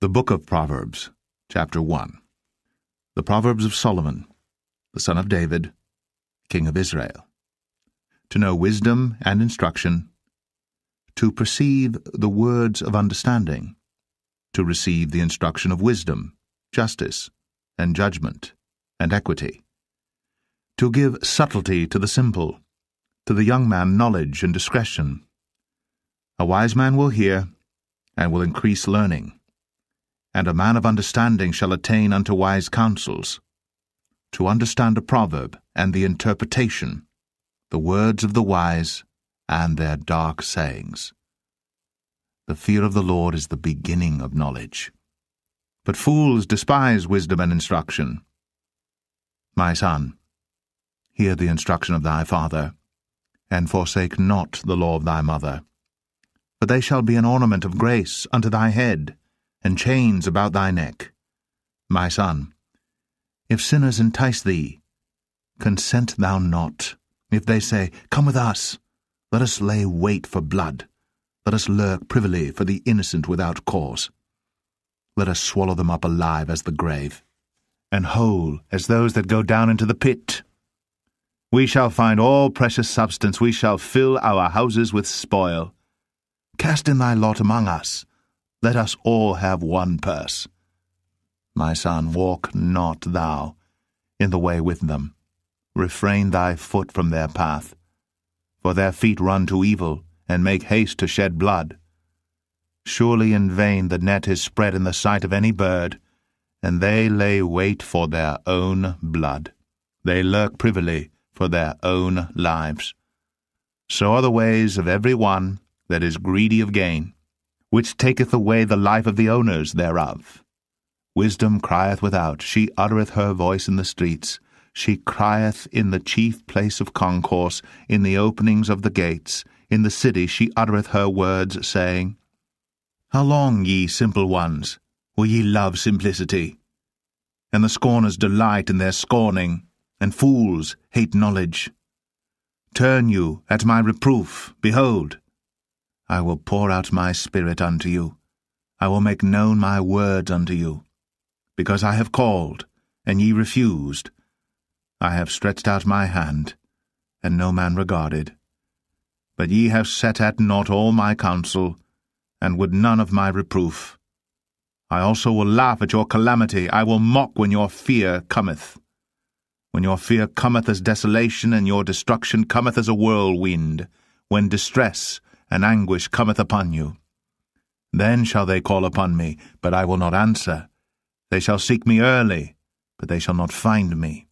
The Book of Proverbs, Chapter 1. The Proverbs of Solomon, the son of David, king of Israel. To know wisdom and instruction, to perceive the words of understanding, to receive the instruction of wisdom, justice, and judgment, and equity, to give subtlety to the simple, to the young man knowledge and discretion. A wise man will hear, and will increase learning, and a man of understanding shall attain unto wise counsels, to understand a proverb and the interpretation, the words of the wise and their dark sayings. The fear of the Lord is the beginning of knowledge, but fools despise wisdom and instruction. My son, hear the instruction of thy father, and forsake not the law of thy mother. For they shall be an ornament of grace unto thy head, and chains about thy neck. My son, if sinners entice thee, consent thou not. If they say, Come with us, let us lay wait for blood, let us lurk privily for the innocent without cause. Let us swallow them up alive as the grave, and whole as those that go down into the pit. We shall find all precious substance, we shall fill our houses with spoil. Cast in thy lot among us, let us all have one purse. My son, walk not thou in the way with them. Refrain thy foot from their path. For their feet run to evil, and make haste to shed blood. Surely in vain the net is spread in the sight of any bird, and they lay wait for their own blood. They lurk privily for their own lives. So are the ways of every one that is greedy of gain, which taketh away the life of the owners thereof. Wisdom crieth without, she uttereth her voice in the streets. She crieth in the chief place of concourse, in the openings of the gates. In the city she uttereth her words, saying, How long, ye simple ones, will ye love simplicity? And the scorners delight in their scorning, and fools hate knowledge. Turn you at my reproof, behold, I will pour out my spirit unto you. I will make known my words unto you. Because I have called, and ye refused. I have stretched out my hand, and no man regarded. But ye have set at naught all my counsel, and would none of my reproof. I also will laugh at your calamity. I will mock when your fear cometh. When your fear cometh as desolation, and your destruction cometh as a whirlwind, when distress and anguish cometh upon you. Then shall they call upon me, but I will not answer. They shall seek me early, but they shall not find me.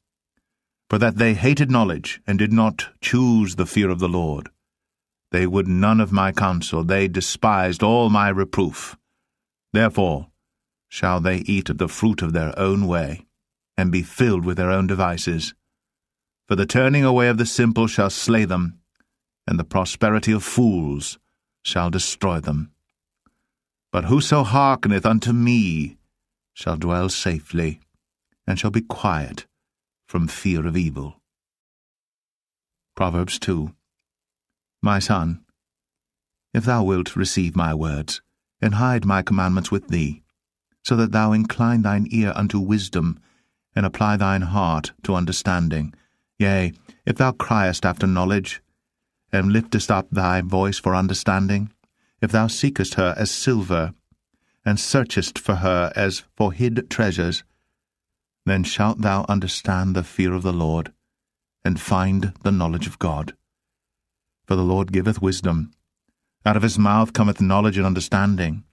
For that they hated knowledge, and did not choose the fear of the Lord. They would none of my counsel, they despised all my reproof. Therefore shall they eat of the fruit of their own way, and be filled with their own devices. For the turning away of the simple shall slay them, and the prosperity of fools shall destroy them. But whoso hearkeneth unto me shall dwell safely, and shall be quiet from fear of evil. Proverbs 2. My son, if thou wilt receive my words, and hide my commandments with thee, so that thou incline thine ear unto wisdom, and apply thine heart to understanding, yea, if thou criest after knowledge, and liftest up thy voice for understanding, if thou seekest her as silver, and searchest for her as for hid treasures, then shalt thou understand the fear of the Lord, and find the knowledge of God. For the Lord giveth wisdom. Out of his mouth cometh knowledge and understanding.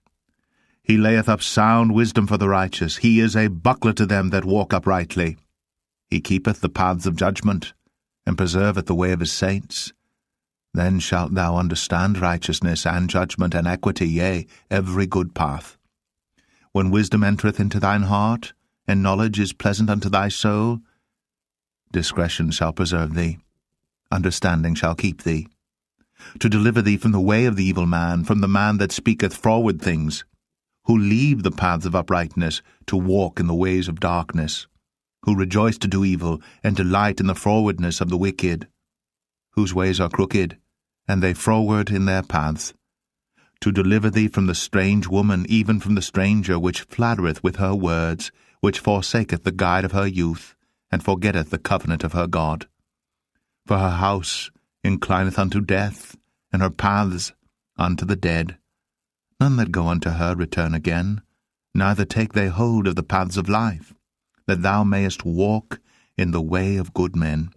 He layeth up sound wisdom for the righteous. He is a buckler to them that walk uprightly. He keepeth the paths of judgment, and preserveth the way of his saints. Then shalt thou understand righteousness and judgment and equity, yea, every good path. When wisdom entereth into thine heart, and knowledge is pleasant unto thy soul, discretion shall preserve thee, understanding shall keep thee, to deliver thee from the way of the evil man, from the man that speaketh froward things, who leave the paths of uprightness to walk in the ways of darkness, who rejoice to do evil, and delight in the frowardness of the wicked, whose ways are crooked, and they froward in their paths. to deliver thee from the strange woman, even from the stranger which flattereth with her words, which forsaketh the guide of her youth, and forgetteth the covenant of her God. For her house inclineth unto death, and her paths unto the dead. None that go unto her return again, neither take they hold of the paths of life, that thou mayest walk in the way of good men,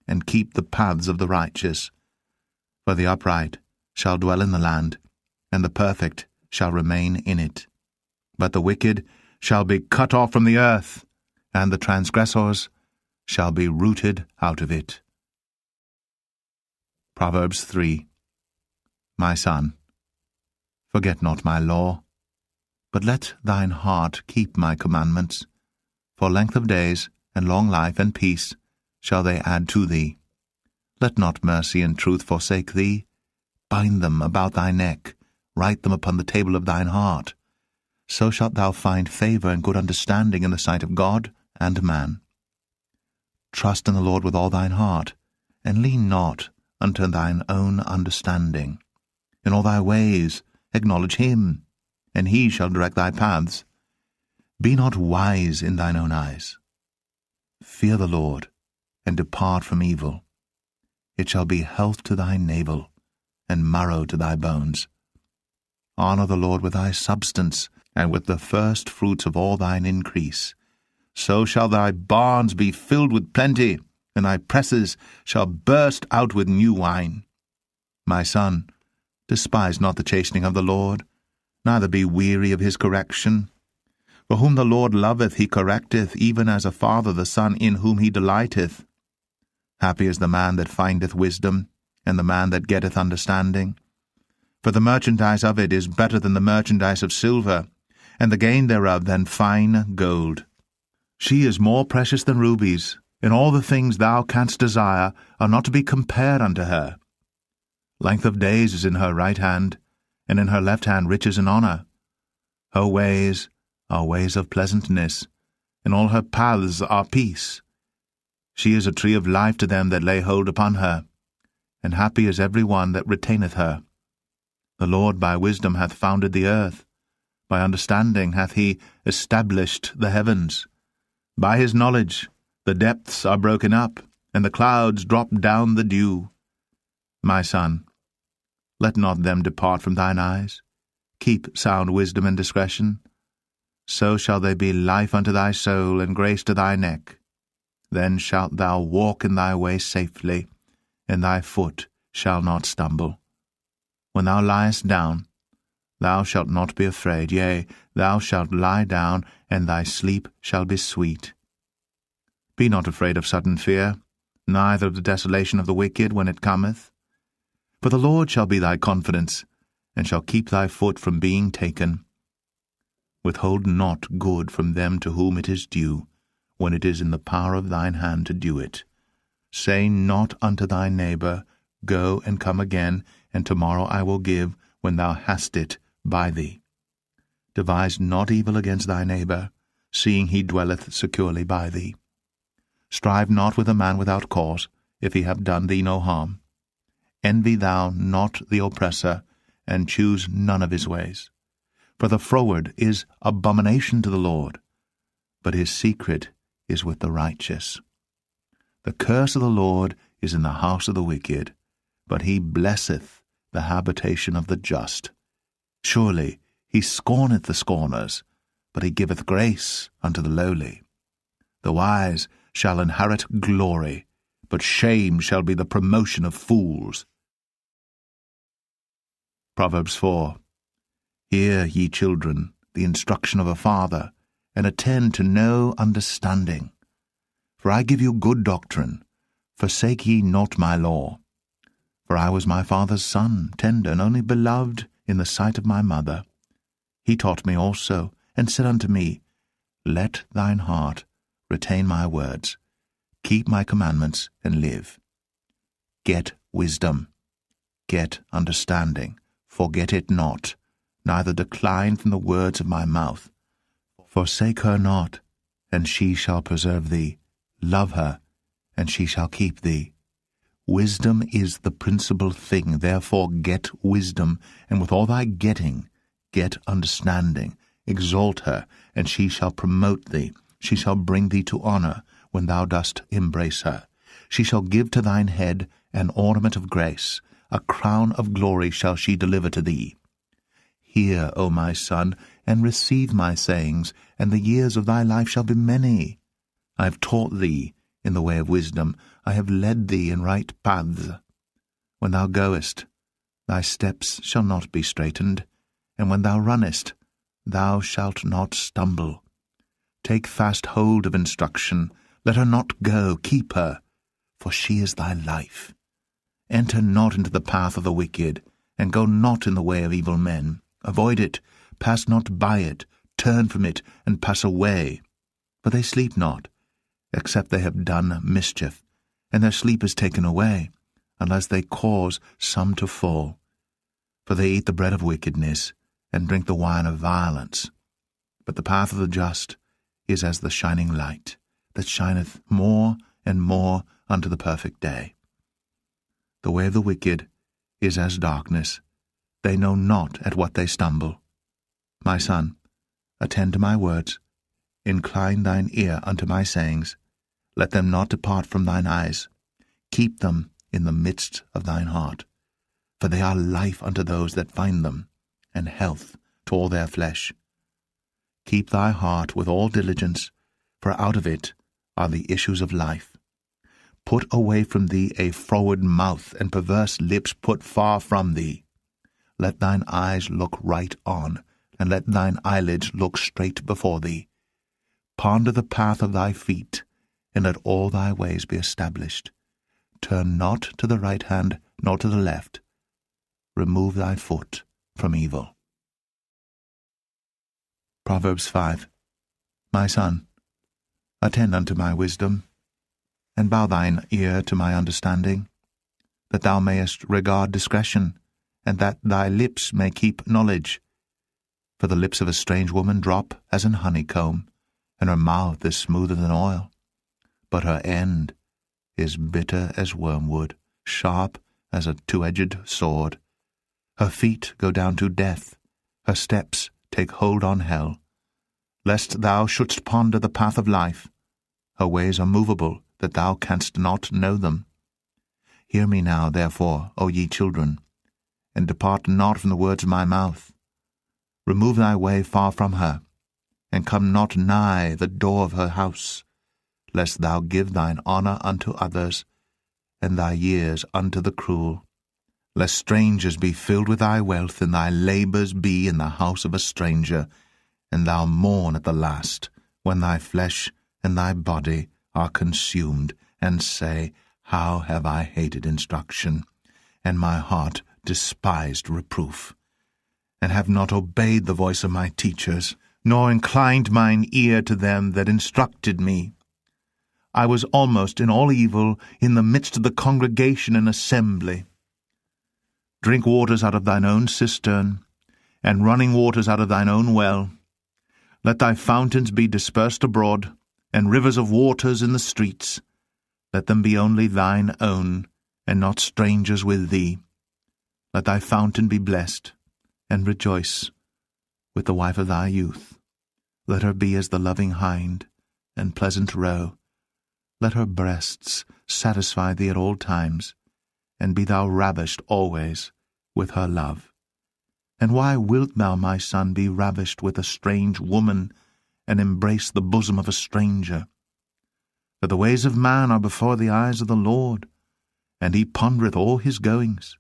and keep the paths of the righteous. For the upright shall dwell in the land, and the perfect shall remain in it. But the wicked shall be cut off from the earth, and the transgressors shall be rooted out of it. Proverbs 3. My son, forget not my law, but let thine heart keep my commandments. For length of days, and long life, and peace shall they add to thee. Let not mercy and truth forsake thee. Bind them about thy neck, write them upon the table of thine heart. So shalt thou find favor and good understanding in the sight of God and man. Trust in the Lord with all thine heart, and lean not unto thine own understanding. In all thy ways acknowledge him, and he shall direct thy paths. Be not wise in thine own eyes. Fear the Lord, and depart from evil. It shall be health to thy navel, and marrow to thy bones. Honour the Lord with thy substance, and with the first fruits of all thine increase. So shall thy barns be filled with plenty, and thy presses shall burst out with new wine. My son, despise not the chastening of the Lord, neither be weary of his correction. For whom the Lord loveth he correcteth, even as a father the son in whom he delighteth. Happy is the man that findeth wisdom, and the man that getteth understanding. For the merchandise of it is better than the merchandise of silver, and the gain thereof than fine gold. She is more precious than rubies, and all the things thou canst desire are not to be compared unto her. Length of days is in her right hand, and in her left hand riches and honour. Her ways are ways of pleasantness, and all her paths are peace. She is a tree of life to them that lay hold upon her, and happy is every one that retaineth her. The Lord by wisdom hath founded the earth, by understanding hath he established the heavens. By his knowledge the depths are broken up, and the clouds drop down the dew. My son, let not them depart from thine eyes. Keep sound wisdom and discretion. So shall they be life unto thy soul, and grace to thy neck. Then shalt thou walk in thy way safely, and thy foot shall not stumble. When thou liest down, thou shalt not be afraid. Yea, thou shalt lie down, and thy sleep shall be sweet. Be not afraid of sudden fear, neither of the desolation of the wicked when it cometh. For the Lord shall be thy confidence, and shall keep thy foot from being taken. Withhold not good from them to whom it is due, when it is in the power of thine hand to do it. Say not unto thy neighbour, Go and come again, and tomorrow I will give, when thou hast it by thee. Devise not evil against thy neighbour, seeing he dwelleth securely by thee. Strive not with a man without cause, if he have done thee no harm. Envy thou not the oppressor, and choose none of his ways. For the froward is abomination to the Lord, but his secret is with the righteous. The curse of the Lord is in the house of the wicked, but he blesseth the habitation of the just. Surely he scorneth the scorners, but he giveth grace unto the lowly. The wise shall inherit glory, but shame shall be the promotion of fools. Proverbs 4. Hear, ye children, the instruction of a father, and attend to no understanding. For I give you good doctrine, forsake ye not my law. For I was my father's son, tender and only beloved in the sight of my mother. He taught me also, and said unto me, Let thine heart retain my words, keep my commandments, and live. Get wisdom, get understanding, forget it not, neither decline from the words of my mouth. Forsake her not, and she shall preserve thee. Love her, and she shall keep thee. Wisdom is the principal thing, therefore get wisdom, and with all thy getting, get understanding. Exalt her, and she shall promote thee. She shall bring thee to honor when thou dost embrace her. She shall give to thine head an ornament of grace. A crown of glory shall she deliver to thee. Hear, O my son, and receive my sayings, and the years of thy life shall be many. I have taught thee in the way of wisdom. I have led thee in right paths. When thou goest, thy steps shall not be straitened, and when thou runnest, thou shalt not stumble. Take fast hold of instruction. Let her not go. Keep her, for she is thy life. Enter not into the path of the wicked, and go not in the way of evil men. Avoid it. Pass not by it. Turn from it, and pass away. For they sleep not, except they have done mischief, and their sleep is taken away, unless they cause some to fall. For they eat the bread of wickedness, and drink the wine of violence. But the path of the just is as the shining light, that shineth more and more unto the perfect day. The way of the wicked is as darkness. They know not at what they stumble. My son, attend to my words. Incline thine ear unto my sayings. Let them not depart from thine eyes. Keep them in the midst of thine heart. For they are life unto those that find them, and health to all their flesh. Keep thy heart with all diligence, for out of it are the issues of life. Put away from thee a froward mouth, and perverse lips put far from thee. Let thine eyes look right on, and let thine eyelids look straight before thee. Ponder the path of thy feet, and let all thy ways be established. Turn not to the right hand, nor to the left. Remove thy foot from evil. Proverbs 5. My son, attend unto my wisdom, and bow thine ear to my understanding, that thou mayest regard discretion, and that thy lips may keep knowledge. For the lips of a strange woman drop as an honeycomb, and her mouth is smoother than oil. But her end is bitter as wormwood, sharp as a two-edged sword. Her feet go down to death, her steps take hold on hell. Lest thou shouldst ponder the path of life, her ways are movable, that thou canst not know them. Hear me now, therefore, O ye children, and depart not from the words of my mouth. Remove thy way far from her, and come not nigh the door of her house, lest thou give thine honour unto others, and thy years unto the cruel. Lest strangers be filled with thy wealth, and thy labours be in the house of a stranger, and thou mourn at the last, when thy flesh and thy body are consumed, and say, How have I hated instruction, and my heart despised reproof, and have not obeyed the voice of my teachers, nor inclined mine ear to them that instructed me. I was almost in all evil in the midst of the congregation and assembly. Drink waters out of thine own cistern, and running waters out of thine own well. Let thy fountains be dispersed abroad, and rivers of waters in the streets. Let them be only thine own, and not strangers with thee. Let thy fountain be blessed, and rejoice with the wife of thy youth. Let her be as the loving hind, and pleasant roe. Let her breasts satisfy thee at all times, and be thou ravished always with her love. And why wilt thou, my son, be ravished with a strange woman, and embrace the bosom of a stranger? For the ways of man are before the eyes of the Lord, and he pondereth all his goings.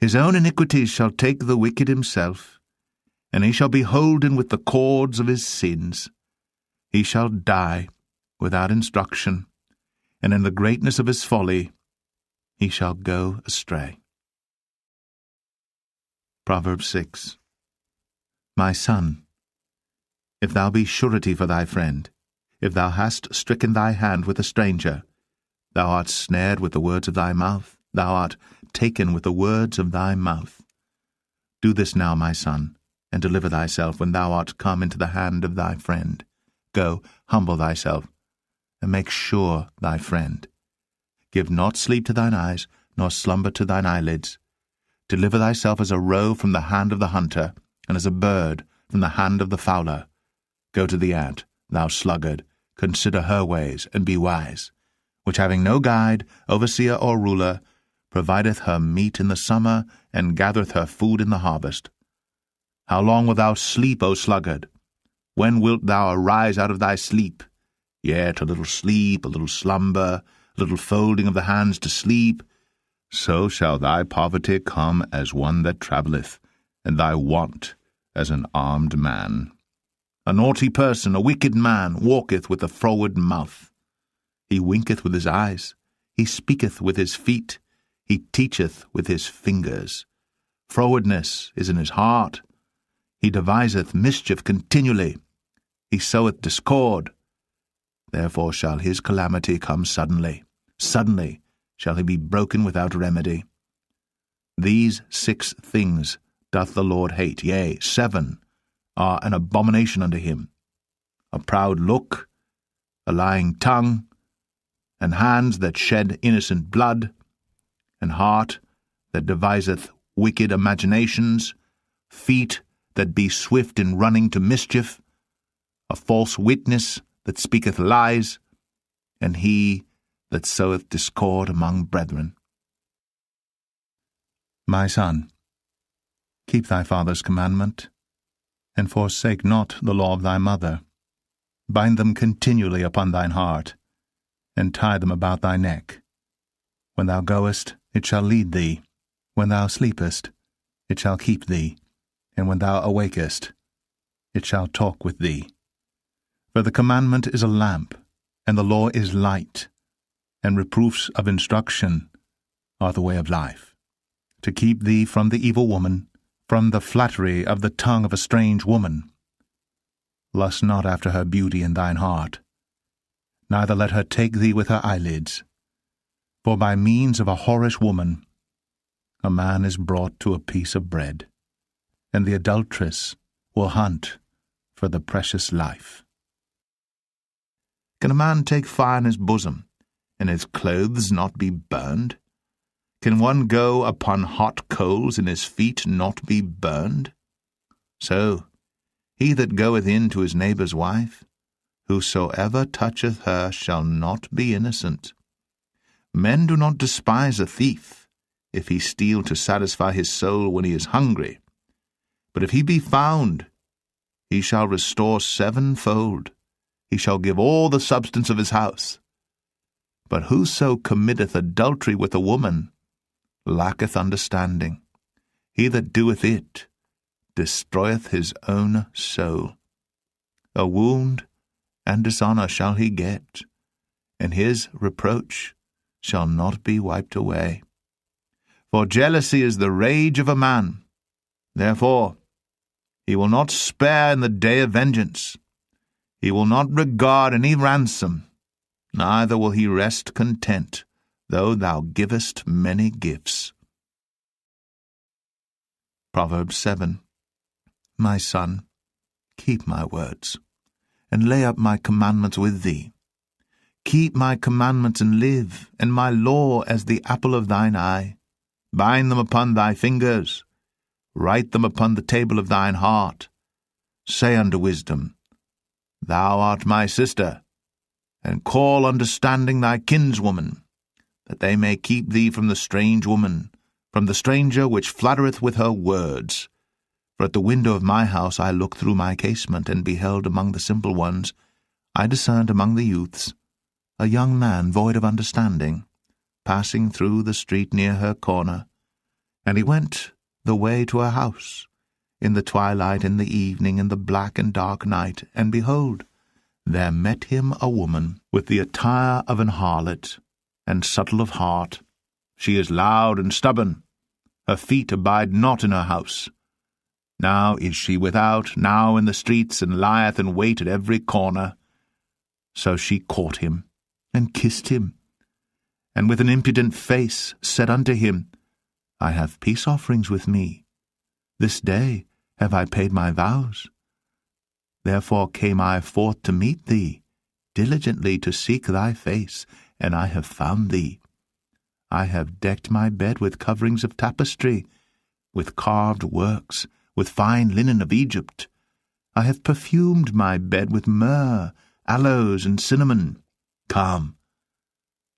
His own iniquities shall take the wicked himself, and he shall be holden with the cords of his sins. He shall die without instruction, and in the greatness of his folly he shall go astray. Proverbs 6. My son, if thou be surety for thy friend, if thou hast stricken thy hand with a stranger, thou art snared with the words of thy mouth, thou art taken with the words of thy mouth. Do this now, my son, and deliver thyself when thou art come into the hand of thy friend. Go, humble thyself, and make sure thy friend. Give not sleep to thine eyes, nor slumber to thine eyelids. Deliver thyself as a roe from the hand of the hunter, and as a bird from the hand of the fowler. Go to the ant, thou sluggard, consider her ways, and be wise, which having no guide, overseer, or ruler, provideth her meat in the summer, and gathereth her food in the harvest. How long wilt thou sleep, O sluggard? When wilt thou arise out of thy sleep? Yet a little sleep, a little slumber, a little folding of the hands to sleep. So shall thy poverty come as one that travelleth, and thy want as an armed man. A naughty person, a wicked man, walketh with a froward mouth. He winketh with his eyes, he speaketh with his feet, he teacheth with his fingers. Frowardness is in his heart. He deviseth mischief continually. He soweth discord. Therefore shall his calamity come suddenly. Suddenly shall he be broken without remedy. These 6 things doth the Lord hate, yea, 7 are an abomination unto him: a proud look, a lying tongue, and hands that shed innocent blood, and heart that deviseth wicked imaginations, feet that be swift in running to mischief, a false witness that speaketh lies, and he that soweth discord among brethren. My son, keep thy father's commandment, and forsake not the law of thy mother. Bind them continually upon thine heart, and tie them about thy neck. When thou goest, it shall lead thee. When thou sleepest, it shall keep thee. And when thou awakest, it shall talk with thee. For the commandment is a lamp, and the law is light, and reproofs of instruction are the way of life, to keep thee from the evil woman, from the flattery of the tongue of a strange woman. Lust not after her beauty in thine heart, neither let her take thee with her eyelids. For by means of a whorish woman a man is brought to a piece of bread, and the adulteress will hunt for the precious life. Can a man take fire in his bosom, and his clothes not be burned? Can one go upon hot coals, and his feet not be burned? So he that goeth in to his neighbour's wife, whosoever toucheth her shall not be innocent. Men do not despise a thief, if he steal to satisfy his soul when he is hungry. But if he be found, he shall restore 7-fold. He shall give all the substance of his house. But whoso committeth adultery with a woman lacketh understanding. He that doeth it destroyeth his own soul. A wound and dishonour shall he get, and his reproach shall not be wiped away. For jealousy is the rage of a man. Therefore he will not spare in the day of vengeance. He will not regard any ransom, neither will he rest content, though thou givest many gifts. Proverbs 7. My son, keep my words, and lay up my commandments with thee. Keep my commandments and live, and my law as the apple of thine eye. Bind them upon thy fingers, write them upon the table of thine heart. Say unto wisdom, Thou art my sister, and call understanding thy kinswoman, that they may keep thee from the strange woman, from the stranger which flattereth with her words. For at the window of my house I looked through my casement, and beheld among the simple ones, I discerned among the youths, a young man void of understanding, passing through the street near her corner. And he went the way to her house, in the twilight, in the evening, in the black and dark night, and behold, there met him a woman with the attire of an harlot, and subtle of heart. She is loud and stubborn. Her feet abide not in her house. Now is she without, now in the streets, and lieth in wait at every corner. So she caught him, and kissed him, and with an impudent face said unto him, I have peace offerings with me. This day have I paid my vows. Therefore came I forth to meet thee, diligently to seek thy face, and I have found thee. I have decked my bed with coverings of tapestry, with carved works, with fine linen of Egypt. I have perfumed my bed with myrrh, aloes, and cinnamon. Come,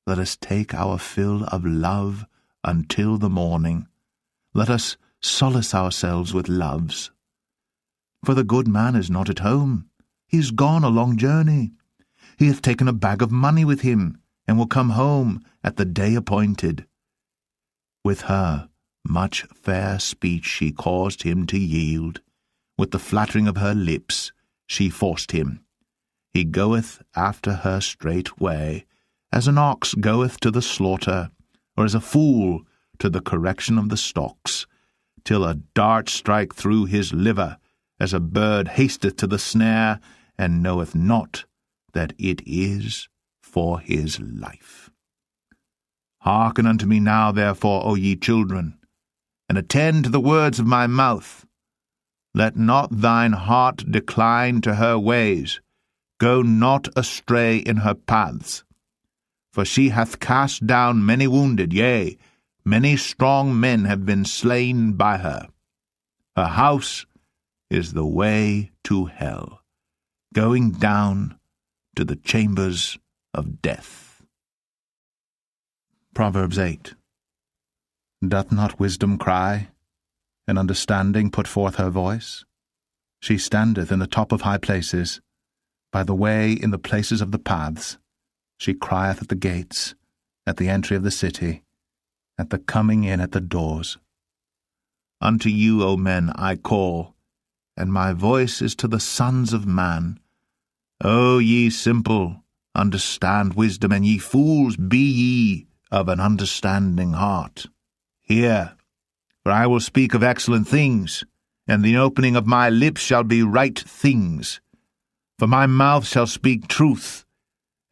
let us take our fill of love until the morning. Let us solace ourselves with loves. For the good man is not at home. He is gone a long journey. He hath taken a bag of money with him, and will come home at the day appointed. With her much fair speech she caused him to yield. With the flattering of her lips she forced him. He goeth after her straightway, as an ox goeth to the slaughter, or as a fool to the correction of the stocks, till a dart strike through his liver, as a bird hasteth to the snare, and knoweth not that it is for his life. Hearken unto me now, therefore, O ye children, and attend to the words of my mouth. Let not thine heart decline to her ways. Go not astray in her paths. For she hath cast down many wounded, yea, many strong men have been slain by her. Her house is the way to hell, going down to the chambers of death. Proverbs 8. Doth not wisdom cry, and understanding put forth her voice? She standeth in the top of high places, by the way in the places of the paths. She crieth at the gates, at the entry of the city, at the coming in at the doors. Unto you, O men, I call, and my voice is to the sons of man. O ye simple, understand wisdom, and ye fools, be ye of an understanding heart. Hear, for I will speak of excellent things, and the opening of my lips shall be right things. For my mouth shall speak truth,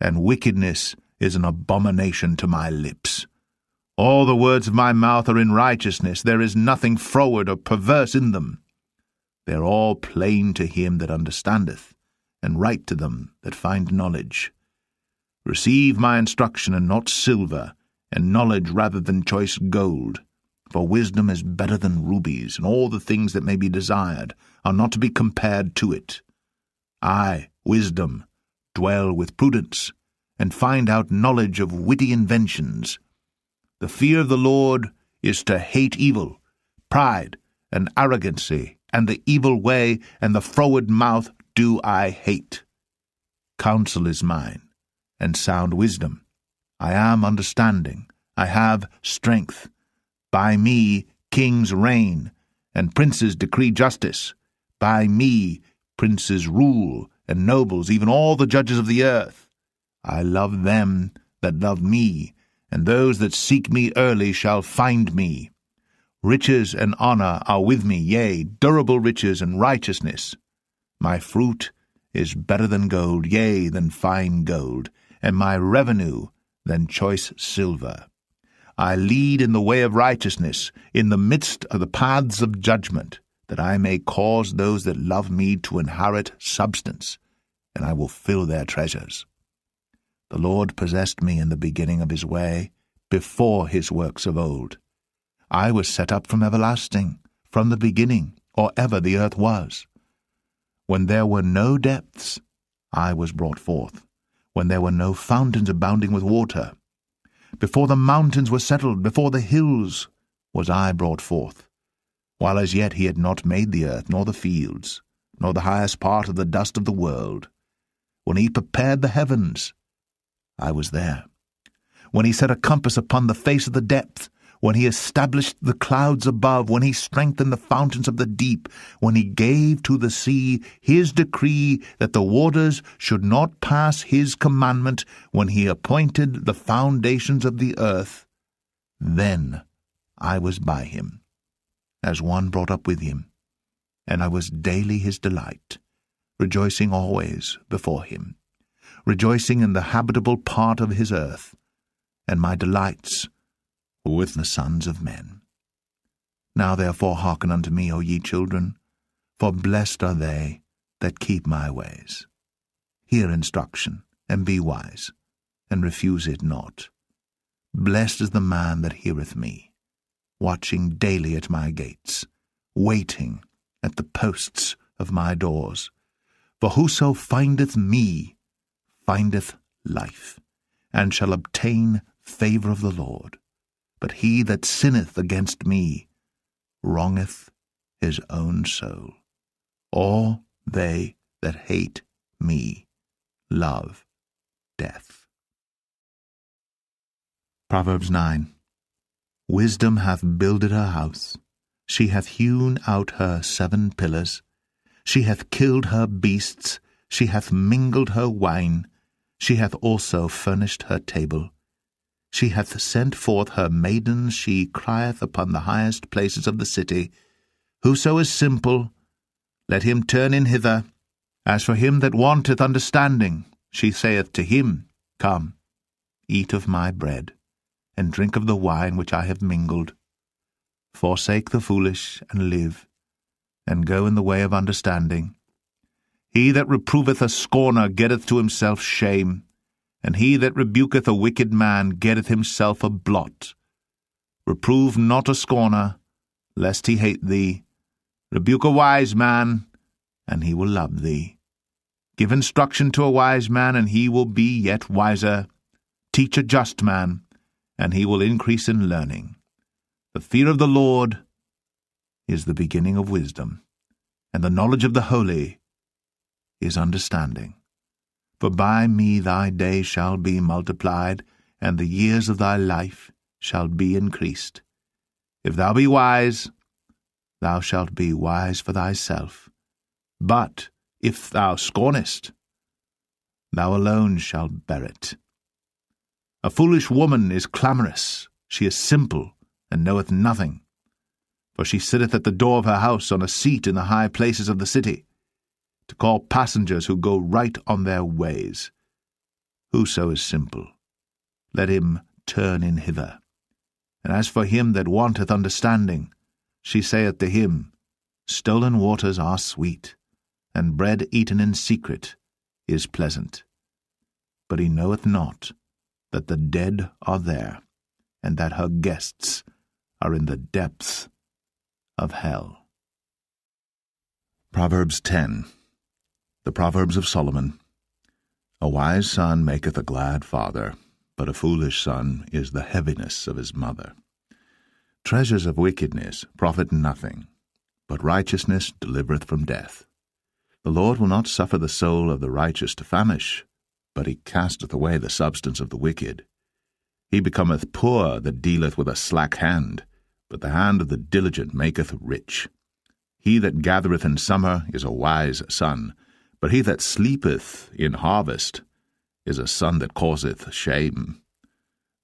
and wickedness is an abomination to my lips. All the words of my mouth are in righteousness. There is nothing froward or perverse in them. They are all plain to him that understandeth, and right to them that find knowledge. Receive my instruction, and not silver, and knowledge rather than choice gold. For wisdom is better than rubies, and all the things that may be desired are not to be compared to it. I, wisdom, dwell with prudence, and find out knowledge of witty inventions. The fear of the Lord is to hate evil, pride, and arrogancy, and the evil way, and the froward mouth do I hate. Counsel is mine, and sound wisdom. I am understanding, I have strength. By me kings reign, and princes decree justice. By me princes rule, and nobles, even all the judges of the earth. I love them that love me, and those that seek me early shall find me. Riches and honor are with me, yea, durable riches and righteousness. My fruit is better than gold, yea, than fine gold, and my revenue than choice silver. I lead in the way of righteousness, in the midst of the paths of judgment, that I may cause those that love me to inherit substance, and I will fill their treasures. The Lord possessed me in the beginning of his way, before his works of old. I was set up from everlasting, from the beginning, or ever the earth was. When there were no depths, I was brought forth, when there were no fountains abounding with water. Before the mountains were settled, before the hills, was I brought forth, while as yet he had not made the earth, nor the fields, nor the highest part of the dust of the world. When he prepared the heavens, I was there. When he set a compass upon the face of the depth, when he established the clouds above, when he strengthened the fountains of the deep, when he gave to the sea his decree that the waters should not pass his commandment, when he appointed the foundations of the earth, then I was by him, as one brought up with him, and I was daily his delight, rejoicing always before him, rejoicing in the habitable part of his earth, and my delights with the sons of men. Now therefore hearken unto me, O ye children, for blessed are they that keep my ways. Hear instruction, and be wise, and refuse it not. Blessed is the man that heareth me, watching daily at my gates, waiting at the posts of my doors. For whoso findeth me findeth life, and shall obtain favour of the Lord. But he that sinneth against me wrongeth his own soul. All they that hate me love death. Proverbs 9. Wisdom hath builded her house. She hath hewn out her 7 pillars. She hath killed her beasts. She hath mingled her wine. She hath also furnished her table. She hath sent forth her maidens. She crieth upon the highest places of the city. Whoso is simple, let him turn in hither. As for him that wanteth understanding, she saith to him, Come, eat of my bread, and drink of the wine which I have mingled. Forsake the foolish, and live, and go in the way of understanding. He that reproveth a scorner getteth to himself shame, and he that rebuketh a wicked man getteth himself a blot. Reprove not a scorner, lest he hate thee. Rebuke a wise man, and he will love thee. Give instruction to a wise man, and he will be yet wiser. Teach a just man, and he will increase in learning. The fear of the Lord is the beginning of wisdom, and the knowledge of the holy is understanding. For by me thy days shall be multiplied, and the years of thy life shall be increased. If thou be wise, thou shalt be wise for thyself. But if thou scornest, thou alone shalt bear it. A foolish woman is clamorous, she is simple, and knoweth nothing. For she sitteth at the door of her house on a seat in the high places of the city, to call passengers who go right on their ways. Whoso is simple, let him turn in hither. And as for him that wanteth understanding, she saith to him, Stolen waters are sweet, and bread eaten in secret is pleasant. But he knoweth not that the dead are there, and that her guests are in the depths of hell. Proverbs 10. The Proverbs of Solomon. A wise son maketh a glad father, but a foolish son is the heaviness of his mother. Treasures of wickedness profit nothing, but righteousness delivereth from death. The Lord will not suffer the soul of the righteous to famish, but he casteth away the substance of the wicked. He becometh poor that dealeth with a slack hand, but the hand of the diligent maketh rich. He that gathereth in summer is a wise son, but he that sleepeth in harvest is a son that causeth shame.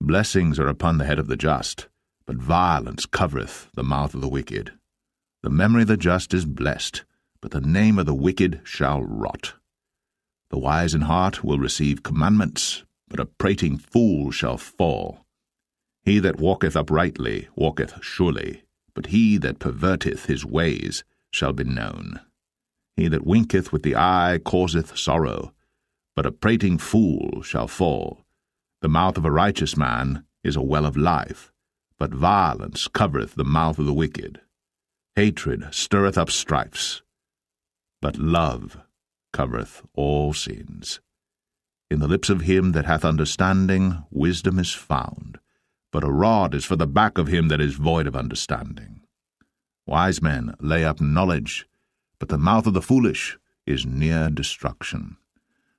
Blessings are upon the head of the just, but violence covereth the mouth of the wicked. The memory of the just is blessed, but the name of the wicked shall rot. The wise in heart will receive commandments, but a prating fool shall fall. He that walketh uprightly walketh surely, but he that perverteth his ways shall be known. He that winketh with the eye causeth sorrow, but a prating fool shall fall. The mouth of a righteous man is a well of life, but violence covereth the mouth of the wicked. Hatred stirreth up strifes, but love covereth all sins. In the lips of him that hath understanding wisdom is found, but a rod is for the back of him that is void of understanding. Wise men lay up knowledge, but the mouth of the foolish is near destruction.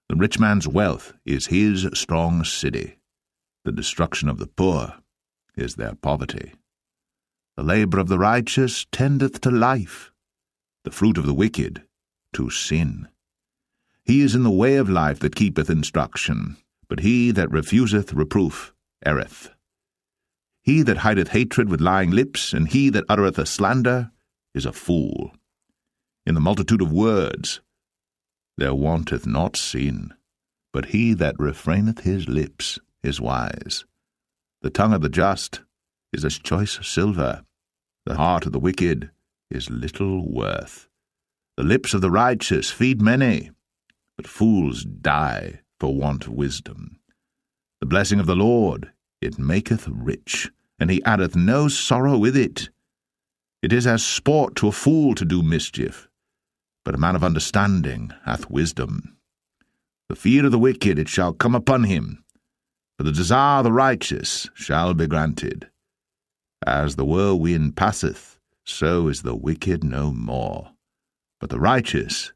The rich man's wealth is his strong city. The destruction of the poor is their poverty. The labor of the righteous tendeth to life, the fruit of the wicked to sin. He is in the way of life that keepeth instruction, but he that refuseth reproof erreth. He that hideth hatred with lying lips, and he that uttereth a slander, is a fool. In the multitude of words there wanteth not sin, but he that refraineth his lips is wise. The tongue of the just is as choice silver, the heart of the wicked is little worth. The lips of the righteous feed many, but fools die for want of wisdom. The blessing of the Lord It maketh rich, and he addeth no sorrow with it. It is as sport to a fool to do mischief, but a man of understanding hath wisdom. The fear of the wicked it shall come upon him, but the desire of the righteous shall be granted. As the whirlwind passeth, so is the wicked no more, but the righteous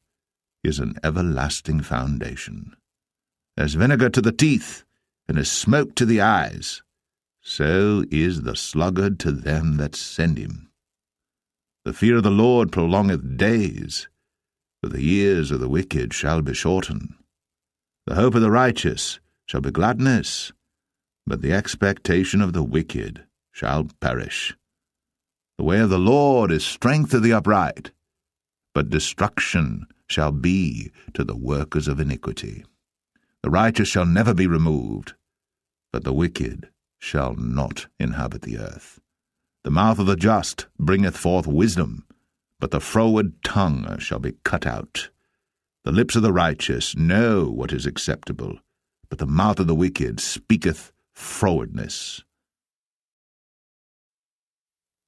is an everlasting foundation. As vinegar to the teeth, and as smoke to the eyes, so is the sluggard to them that send him. The fear of the Lord prolongeth days, but the years of the wicked shall be shortened. The hope of the righteous shall be gladness, but the expectation of the wicked shall perish. The way of the Lord is strength to the upright, but destruction shall be to the workers of iniquity. The righteous shall never be removed, but the wicked shall not inhabit the earth. The mouth of the just bringeth forth wisdom, but the froward tongue shall be cut out. The lips of the righteous know what is acceptable, but the mouth of the wicked speaketh frowardness.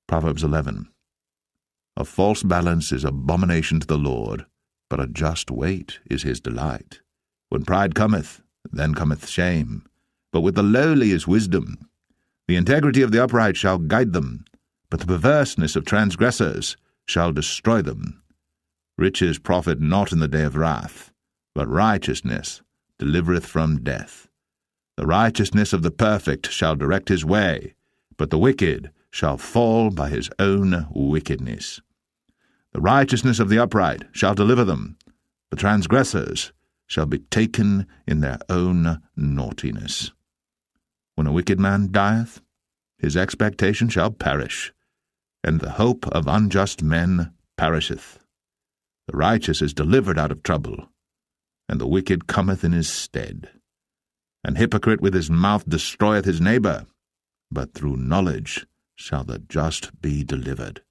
Proverbs 11. A false balance is abomination to the Lord, but a just weight is his delight. When pride cometh, then cometh shame, but with the lowly is wisdom. The integrity of the upright shall guide them, but the perverseness of transgressors shall destroy them. Riches profit not in the day of wrath, but righteousness delivereth from death. The righteousness of the perfect shall direct his way, but the wicked shall fall by his own wickedness. The righteousness of the upright shall deliver them, the transgressors shall be taken in their own naughtiness. When a wicked man dieth, his expectation shall perish, and the hope of unjust men perisheth. The righteous is delivered out of trouble, and the wicked cometh in his stead. An hypocrite with his mouth destroyeth his neighbor, but through knowledge shall the just be delivered.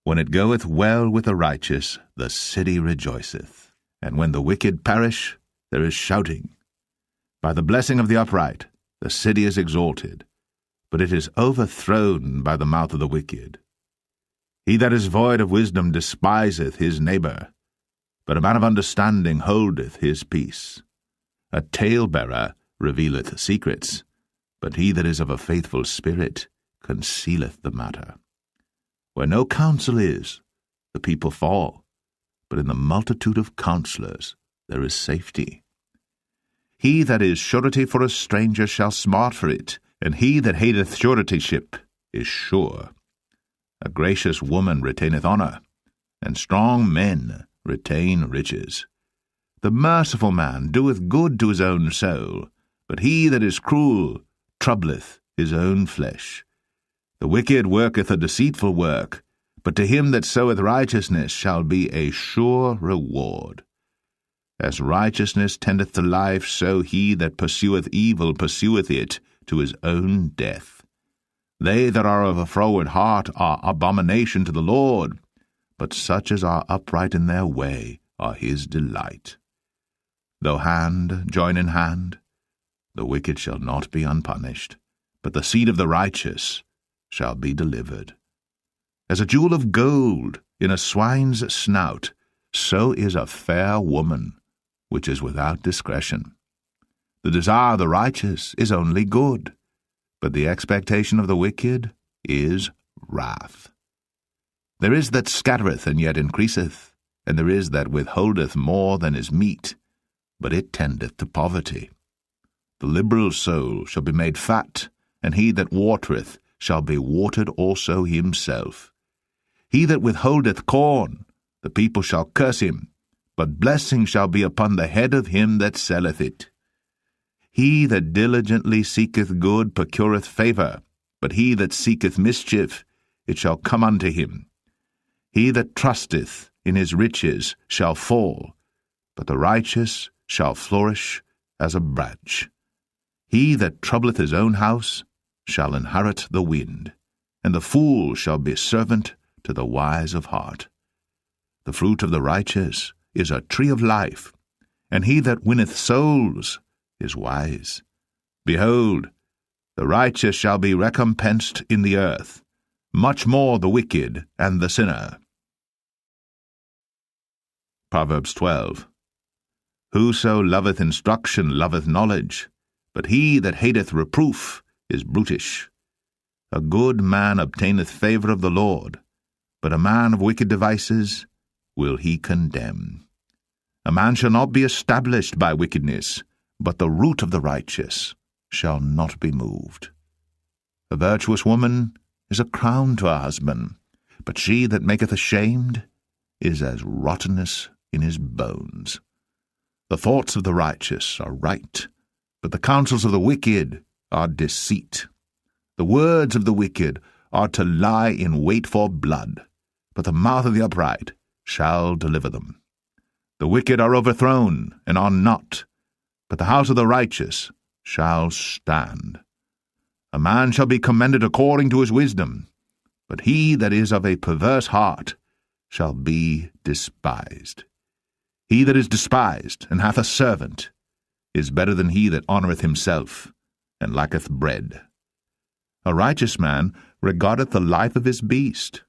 When it goeth well with the righteous, the city rejoiceth, and when the wicked perish, there is shouting. By the blessing of the upright, the city is exalted, but it is overthrown by the mouth of the wicked. He that is void of wisdom despiseth his neighbor, but a man of understanding holdeth his peace. A talebearer revealeth secrets, but he that is of a faithful spirit concealeth the matter. Where no counsel is, the people fall, but in the multitude of counselors there is safety. He that is surety for a stranger shall smart for it, and he that hateth suretyship is sure. A gracious woman retaineth honour, and strong men retain riches. The merciful man doeth good to his own soul, but he that is cruel troubleth his own flesh. The wicked worketh a deceitful work, but to him that soweth righteousness shall be a sure reward. As righteousness tendeth to life, so he that pursueth evil pursueth it to his own death. They that are of a froward heart are abomination to the Lord, but such as are upright in their way are his delight. Though hand join in hand, the wicked shall not be unpunished, but the seed of the righteous shall be delivered. As a jewel of gold in a swine's snout, so is a fair woman, which is without discretion. The desire of the righteous is only good, but the expectation of the wicked is wrath. There is that scattereth and yet increaseth, and there is that withholdeth more than is meet, but it tendeth to poverty. The liberal soul shall be made fat, and he that watereth shall be watered also himself. He that withholdeth corn, the people shall curse him, but blessing shall be upon the head of him that selleth it. He that diligently seeketh good procureth favour, but he that seeketh mischief, it shall come unto him. He that trusteth in his riches shall fall, but the righteous shall flourish as a branch. He that troubleth his own house shall inherit the wind, and the fool shall be servant to the wise of heart. The fruit of the righteous is a tree of life, and he that winneth souls is wise. Behold, The righteous shall be recompensed in the earth, much more the wicked and the sinner. Proverbs 12. Whoso loveth instruction loveth knowledge, but he that hateth reproof is brutish. A good man obtaineth favour of the Lord, but a man of wicked devices will he condemn. A man shall not be established by wickedness, but the root of the righteous shall not be moved. A virtuous woman is a crown to her husband, but she that maketh ashamed is as rottenness in his bones. The thoughts of the righteous are right, but the counsels of the wicked are deceit. The words of the wicked are to lie in wait for blood, but the mouth of the upright shall deliver them. The wicked are overthrown and are not, but the house of the righteous shall stand. A man shall be commended according to his wisdom, but he that is of a perverse heart shall be despised. He that is despised and hath a servant is better than he that honoureth himself and lacketh bread. A righteous man regardeth the life of his beast,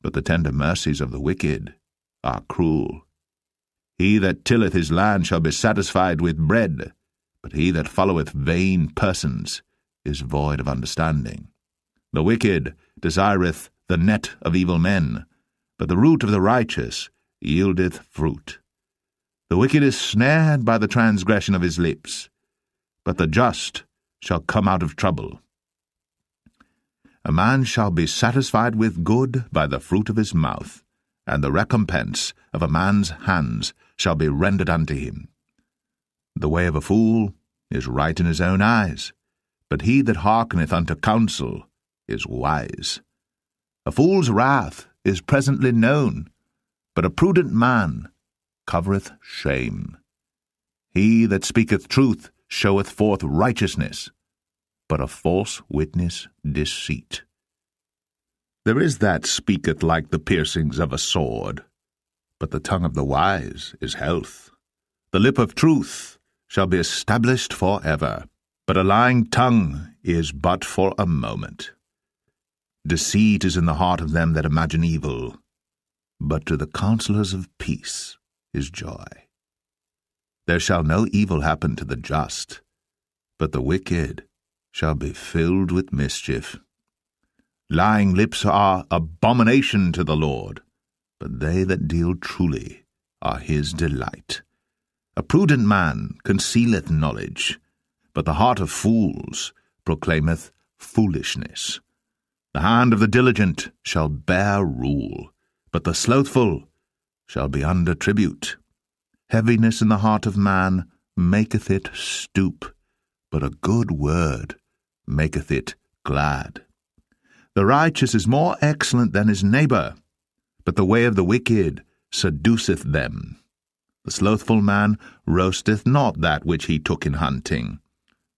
but the tender mercies of the wicked are cruel. He that tilleth his land shall be satisfied with bread, but he that followeth vain persons is void of understanding. The wicked desireth the net of evil men, but the root of the righteous yieldeth fruit. The wicked is snared by the transgression of his lips, but the just shall come out of trouble. A man shall be satisfied with good by the fruit of his mouth, and the recompense of a man's hands shall be rendered unto him. The way of a fool is right in his own eyes, but he that hearkeneth unto counsel is wise. A fool's wrath is presently known, but a prudent man covereth shame. He that speaketh truth showeth forth righteousness, but a false witness deceit. There is that speaketh like the piercings of a sword, but the tongue of the wise is health. The lip of truth shall be established for ever, but a lying tongue is but for a moment. Deceit is in the heart of them that imagine evil, but to the counselors of peace is joy. There shall no evil happen to the just, but the wicked shall be filled with mischief. Lying lips are abomination to the Lord, but they that deal truly are his delight. A prudent man concealeth knowledge, but the heart of fools proclaimeth foolishness. The hand of the diligent shall bear rule, but the slothful shall be under tribute. Heaviness in the heart of man maketh it stoop, but a good word maketh it glad. The righteous is more excellent than his neighbour, but the way of the wicked seduceth them. The slothful man roasteth not that which he took in hunting,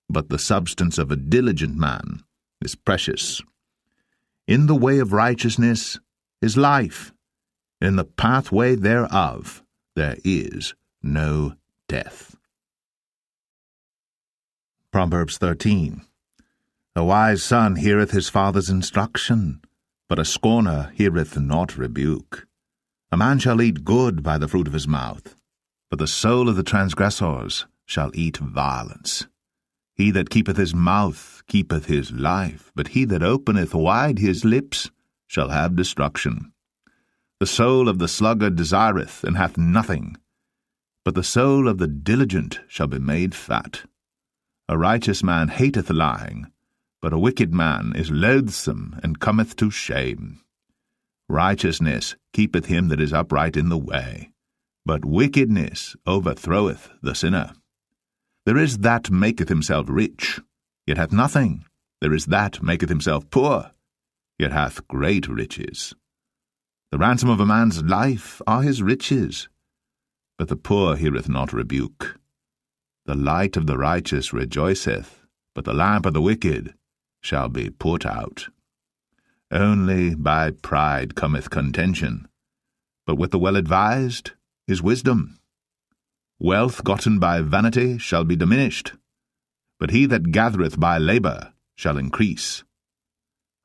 but the substance of a diligent man is precious. In the way of righteousness is life, in the pathway thereof there is no death. Proverbs 13. A wise son heareth his father's instruction, but a scorner heareth not rebuke. A man shall eat good by the fruit of his mouth, but the soul of the transgressors shall eat violence. He that keepeth his mouth keepeth his life, but he that openeth wide his lips shall have destruction. The soul of the sluggard desireth, and hath nothing, but the soul of the diligent shall be made fat. A righteous man hateth lying, but a wicked man is loathsome, and cometh to shame. Righteousness keepeth him that is upright in the way, but wickedness overthroweth the sinner. There is that maketh himself rich, yet hath nothing. There is that maketh himself poor, yet hath great riches. The ransom of a man's life are his riches, but the poor heareth not rebuke. The light of the righteous rejoiceth, but the lamp of the wicked shall be put out. Only by pride cometh contention, but with the well-advised is wisdom. Wealth gotten by vanity shall be diminished, but he that gathereth by labour shall increase.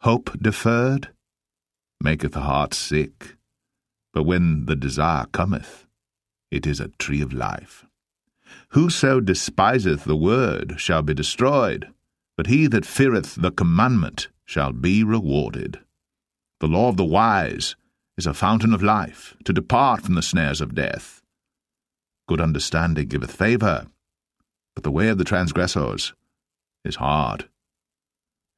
Hope deferred maketh the heart sick, but when the desire cometh, it is a tree of life. Whoso despiseth the word shall be destroyed, but he that feareth the commandment shall be rewarded. The law of the wise is a fountain of life, to depart from the snares of death. Good understanding giveth favour, but the way of the transgressors is hard.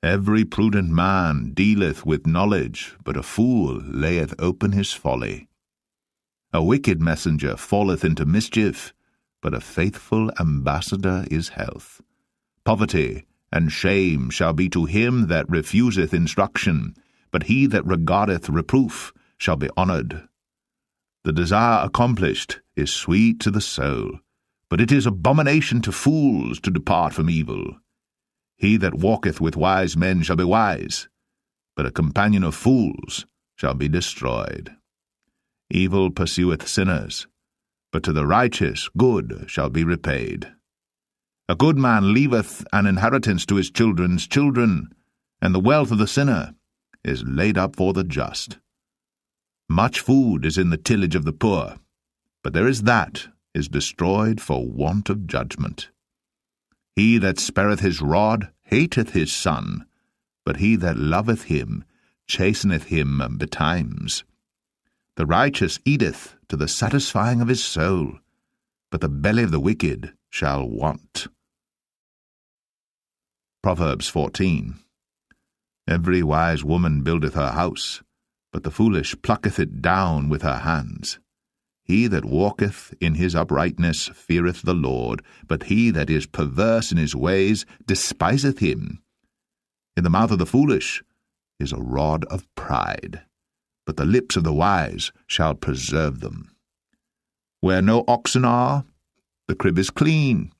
Every prudent man dealeth with knowledge, but a fool layeth open his folly. A wicked messenger falleth into mischief, but a faithful ambassador is health. Poverty and shame shall be to him that refuseth instruction, but he that regardeth reproof shall be honoured. The desire accomplished is sweet to the soul, but it is abomination to fools to depart from evil. He that walketh with wise men shall be wise, but a companion of fools shall be destroyed. Evil pursueth sinners, but to the righteous good shall be repaid. A good man leaveth an inheritance to his children's children, and the wealth of the sinner is laid up for the just. Much food is in the tillage of the poor, but there is that is destroyed for want of judgment. He that spareth his rod hateth his son, but he that loveth him chasteneth him betimes. The righteous eateth to the satisfying of his soul, but the belly of the wicked shall want. Proverbs 14. Every wise woman buildeth her house, but the foolish plucketh it down with her hands. He that walketh in his uprightness feareth the Lord, but he that is perverse in his ways despiseth him. In the mouth of the foolish is a rod of pride, but the lips of the wise shall preserve them. Where no oxen are, the crib is clean,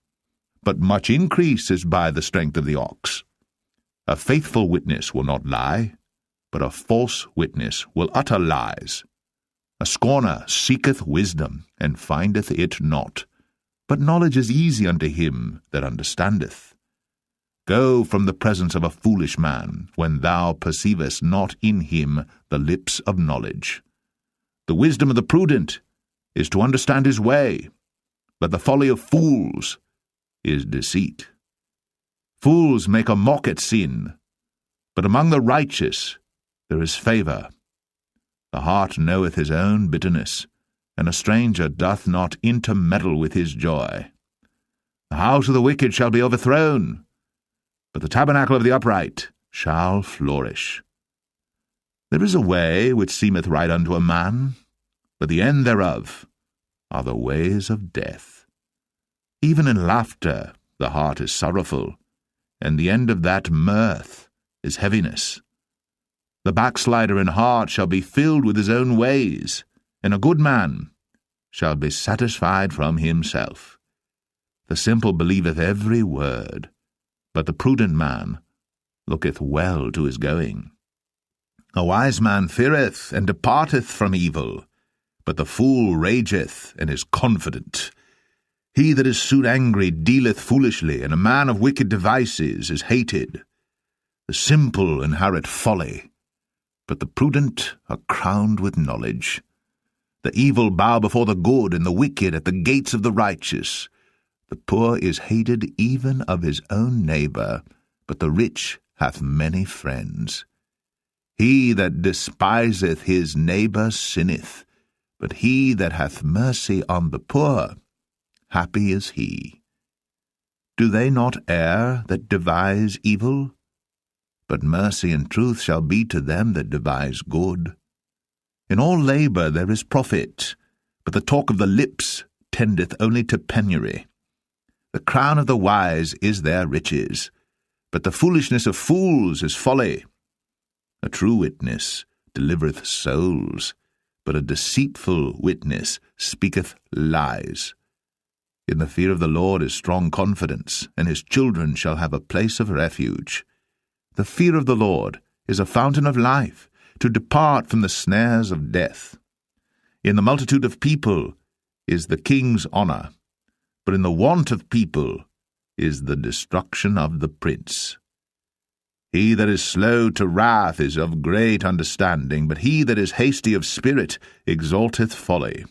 but much increase is by the strength of the ox. A faithful witness will not lie, but a false witness will utter lies. A scorner seeketh wisdom, and findeth it not, but knowledge is easy unto him that understandeth. Go from the presence of a foolish man, when thou perceivest not in him the lips of knowledge. The wisdom of the prudent is to understand his way, but the folly of fools is deceit. Fools make a mock at sin, but among the righteous there is favour. The heart knoweth his own bitterness, and a stranger doth not intermeddle with his joy. The house of the wicked shall be overthrown, but the tabernacle of the upright shall flourish. There is a way which seemeth right unto a man, but the end thereof are the ways of death. Even in laughter the heart is sorrowful, and the end of that mirth is heaviness. The backslider in heart shall be filled with his own ways, and a good man shall be satisfied from himself. The simple believeth every word, but the prudent man looketh well to his going. A wise man feareth and departeth from evil, but the fool rageth and is confident. He that is soon angry dealeth foolishly, and a man of wicked devices is hated. The simple inherit folly, but the prudent are crowned with knowledge. The evil bow before the good, and the wicked at the gates of the righteous. The poor is hated even of his own neighbour, but the rich hath many friends. He that despiseth his neighbour sinneth, but he that hath mercy on the poor, happy is he. Do they not err that devise evil? But mercy and truth shall be to them that devise good. In all labour there is profit, but the talk of the lips tendeth only to penury. The crown of the wise is their riches, but the foolishness of fools is folly. A true witness delivereth souls, but a deceitful witness speaketh lies. In the fear of the Lord is strong confidence, and his children shall have a place of refuge. The fear of the Lord is a fountain of life, to depart from the snares of death. In the multitude of people is the king's honour, but in the want of people is the destruction of the prince. He that is slow to wrath is of great understanding, but he that is hasty of spirit exalteth folly.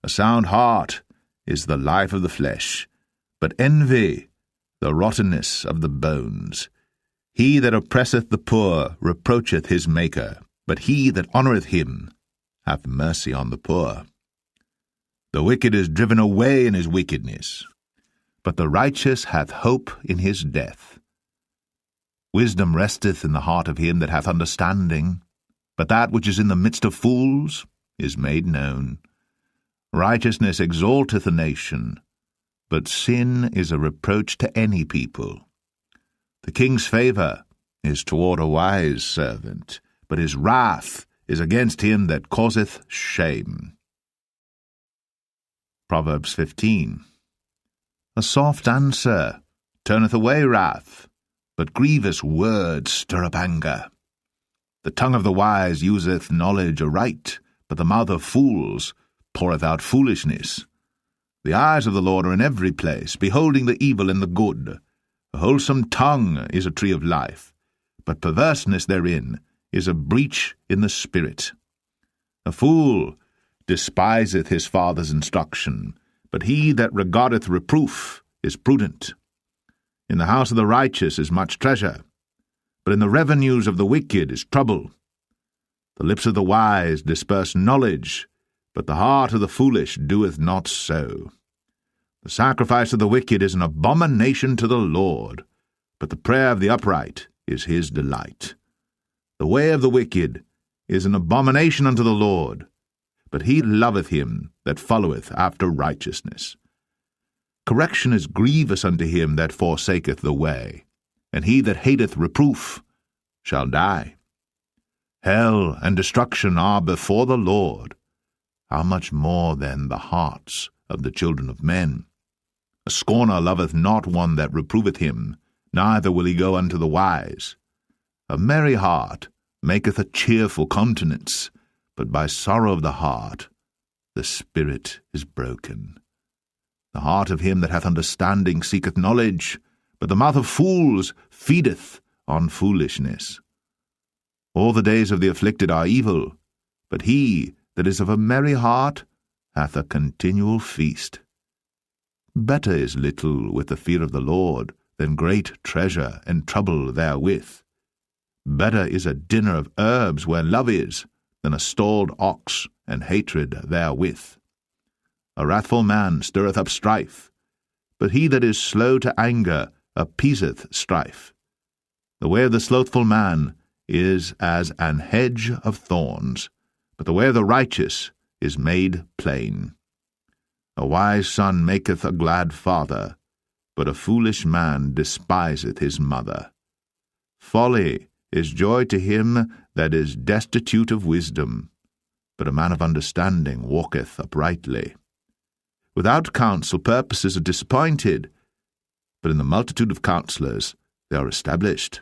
A sound heart is the life of the flesh, but envy the rottenness of the bones. He that oppresseth the poor reproacheth his Maker, but he that honoureth him hath mercy on the poor. The wicked is driven away in his wickedness, but the righteous hath hope in his death. Wisdom resteth in the heart of him that hath understanding, but that which is in the midst of fools is made known. Righteousness exalteth a nation, but sin is a reproach to any people. The king's favour is toward a wise servant, but his wrath is against him that causeth shame. Proverbs 15. A soft answer turneth away wrath, but grievous words stir up anger. The tongue of the wise useth knowledge aright, but the mouth of fools poureth out foolishness. The eyes of the Lord are in every place, beholding the evil and the good. A wholesome tongue is a tree of life, but perverseness therein is a breach in the spirit. A fool despiseth his father's instruction, but he that regardeth reproof is prudent. In the house of the righteous is much treasure, but in the revenues of the wicked is trouble. The lips of the wise disperse knowledge, but the heart of the foolish doeth not so. The sacrifice of the wicked is an abomination to the Lord, but the prayer of the upright is his delight. The way of the wicked is an abomination unto the Lord, but he loveth him that followeth after righteousness. Correction is grievous unto him that forsaketh the way, and he that hateth reproof shall die. Hell and destruction are before the Lord. How much more then the hearts of the children of men? A scorner loveth not one that reproveth him, neither will he go unto the wise. A merry heart maketh a cheerful countenance, but by sorrow of the heart the spirit is broken. The heart of him that hath understanding seeketh knowledge, but the mouth of fools feedeth on foolishness. All the days of the afflicted are evil, but he that is of a merry heart hath a continual feast. Better is little with the fear of the Lord than great treasure and trouble therewith. Better is a dinner of herbs where love is, than a stalled ox and hatred therewith. A wrathful man stirreth up strife, but he that is slow to anger appeaseth strife. The way of the slothful man is as an hedge of thorns, but the way of the righteous is made plain. A wise son maketh a glad father, but a foolish man despiseth his mother. Folly is joy to him that is destitute of wisdom, but a man of understanding walketh uprightly. Without counsel purposes are disappointed, but in the multitude of counselors they are established.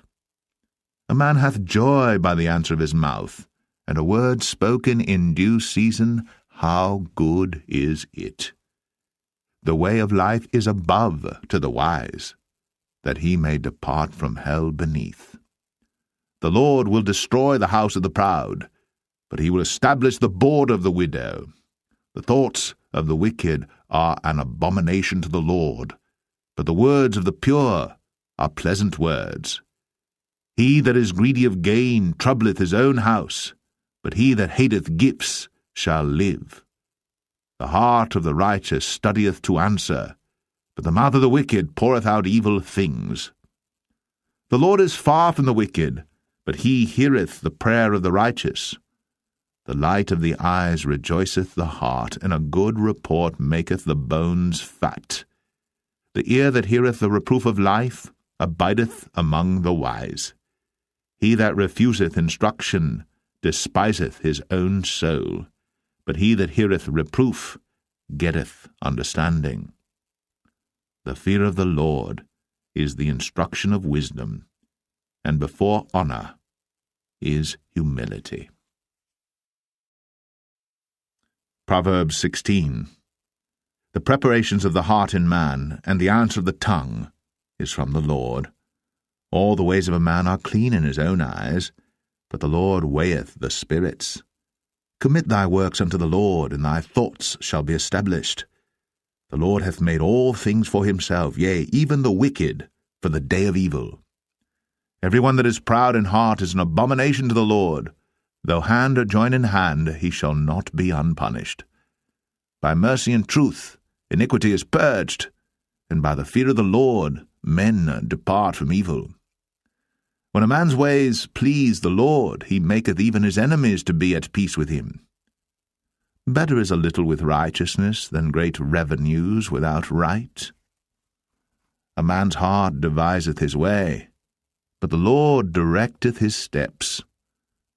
A man hath joy by the answer of his mouth, and a word spoken in due season, how good is it! The way of life is above to the wise, that he may depart from hell beneath. The Lord will destroy the house of the proud, but he will establish the board of the widow. The thoughts of the wicked are an abomination to the Lord, but the words of the pure are pleasant words. He that is greedy of gain troubleth his own house, but he that hateth gifts shall live. The heart of the righteous studieth to answer, but the mouth of the wicked poureth out evil things. The Lord is far from the wicked, but he heareth the prayer of the righteous. The light of the eyes rejoiceth the heart, and a good report maketh the bones fat. The ear that heareth the reproof of life abideth among the wise. He that refuseth instruction despiseth his own soul, but he that heareth reproof getteth understanding. The fear of the Lord is the instruction of wisdom, and before honor is humility. Proverbs 16. The preparations of the heart in man, and the answer of the tongue, is from the Lord. All the ways of a man are clean in his own eyes, but the Lord weigheth the spirits. Commit thy works unto the Lord, and thy thoughts shall be established. The Lord hath made all things for himself, yea, even the wicked, for the day of evil. Every one that is proud in heart is an abomination to the Lord. Though hand join in hand, he shall not be unpunished. By mercy and truth iniquity is purged, and by the fear of the Lord men depart from evil. When a man's ways please the Lord, he maketh even his enemies to be at peace with him. Better is a little with righteousness than great revenues without right. A man's heart deviseth his way, but the Lord directeth his steps.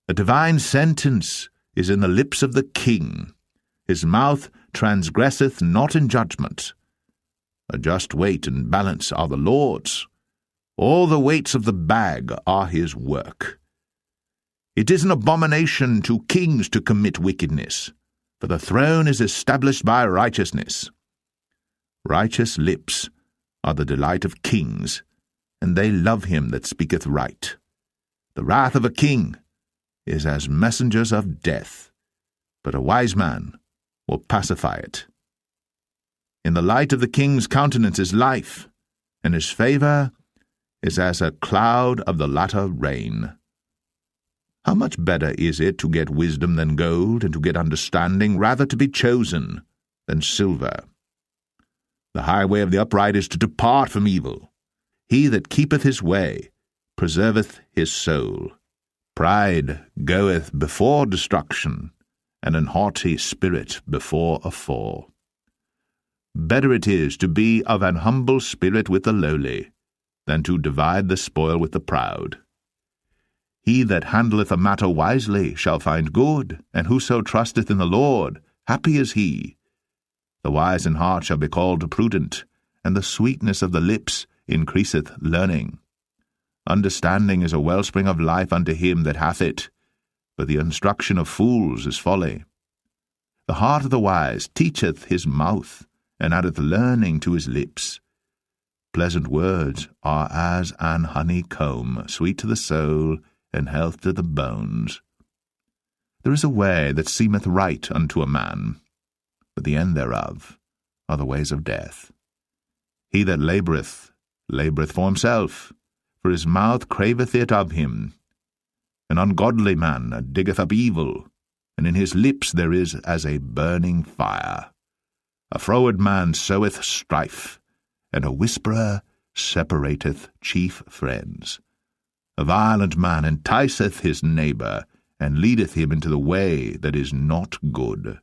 A divine sentence is in the lips of the king. His mouth transgresseth not in judgment. A just weight and balance are the Lord's. All the weights of the bag are his work. It is an abomination to kings to commit wickedness, for the throne is established by righteousness. Righteous lips are the delight of kings, and they love him that speaketh right. The wrath of a king is as messengers of death, but a wise man will pacify it. In the light of the king's countenance is life, and his favour is as a cloud of the latter rain. How much better is it to get wisdom than gold, and to get understanding rather to be chosen than silver? The highway of the upright is to depart from evil. He that keepeth his way preserveth his soul. Pride goeth before destruction, and an haughty spirit before a fall. Better it is to be of an humble spirit with the lowly, than to divide the spoil with the proud. He that handleth a matter wisely shall find good, and whoso trusteth in the Lord, happy is he. The wise in heart shall be called prudent, and the sweetness of the lips increaseth learning. Understanding is a wellspring of life unto him that hath it, but the instruction of fools is folly. The heart of the wise teacheth his mouth, and addeth learning to his lips. Pleasant words are as an honeycomb, sweet to the soul, and health to the bones. There is a way that seemeth right unto a man, but the end thereof are the ways of death. He that laboureth for himself, for his mouth craveth it of him. An ungodly man diggeth up evil, and in his lips there is as a burning fire. A froward man soweth strife, and a whisperer separateth chief friends. A violent man enticeth his neighbour, and leadeth him into the way that is not good.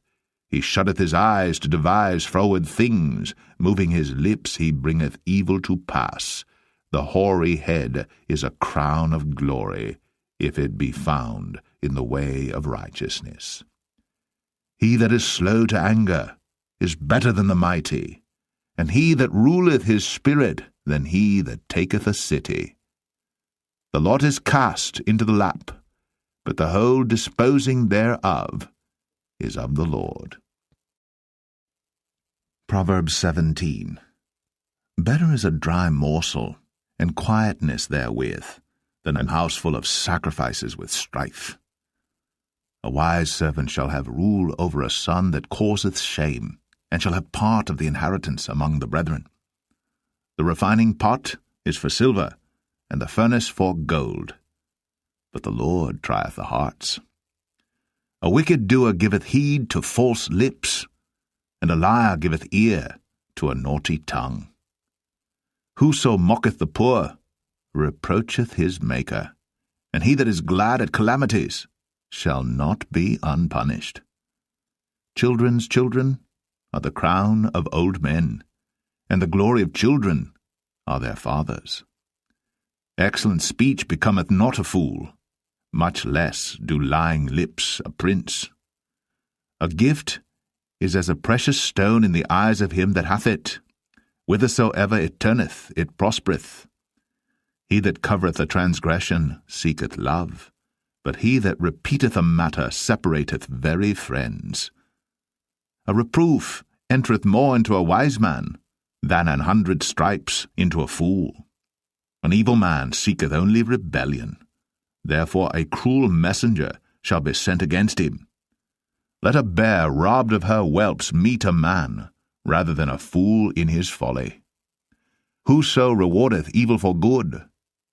He shutteth his eyes to devise froward things, moving his lips he bringeth evil to pass. The hoary head is a crown of glory, if it be found in the way of righteousness. He that is slow to anger is better than the mighty, and he that ruleth his spirit than he that taketh a city. The lot is cast into the lap, but the whole disposing thereof is of the Lord. Proverbs 17. Better is a dry morsel, and quietness therewith, than an house full of sacrifices with strife. A wise servant shall have rule over a son that causeth shame, and shall have part of the inheritance among the brethren. The refining pot is for silver, and the furnace for gold, but the Lord trieth the hearts. A wicked doer giveth heed to false lips, and a liar giveth ear to a naughty tongue. Whoso mocketh the poor reproacheth his Maker, and he that is glad at calamities shall not be unpunished. Children's children are the crown of old men, and the glory of children are their fathers. Excellent speech becometh not a fool, much less do lying lips a prince. A gift is as a precious stone in the eyes of him that hath it. Whithersoever it turneth, it prospereth. He that covereth a transgression seeketh love, but he that repeateth a matter separateth very friends. A reproof entereth more into a wise man than 100 stripes into a fool. An evil man seeketh only rebellion. Therefore a cruel messenger shall be sent against him. Let a bear robbed of her whelps meet a man, rather than a fool in his folly. Whoso rewardeth evil for good,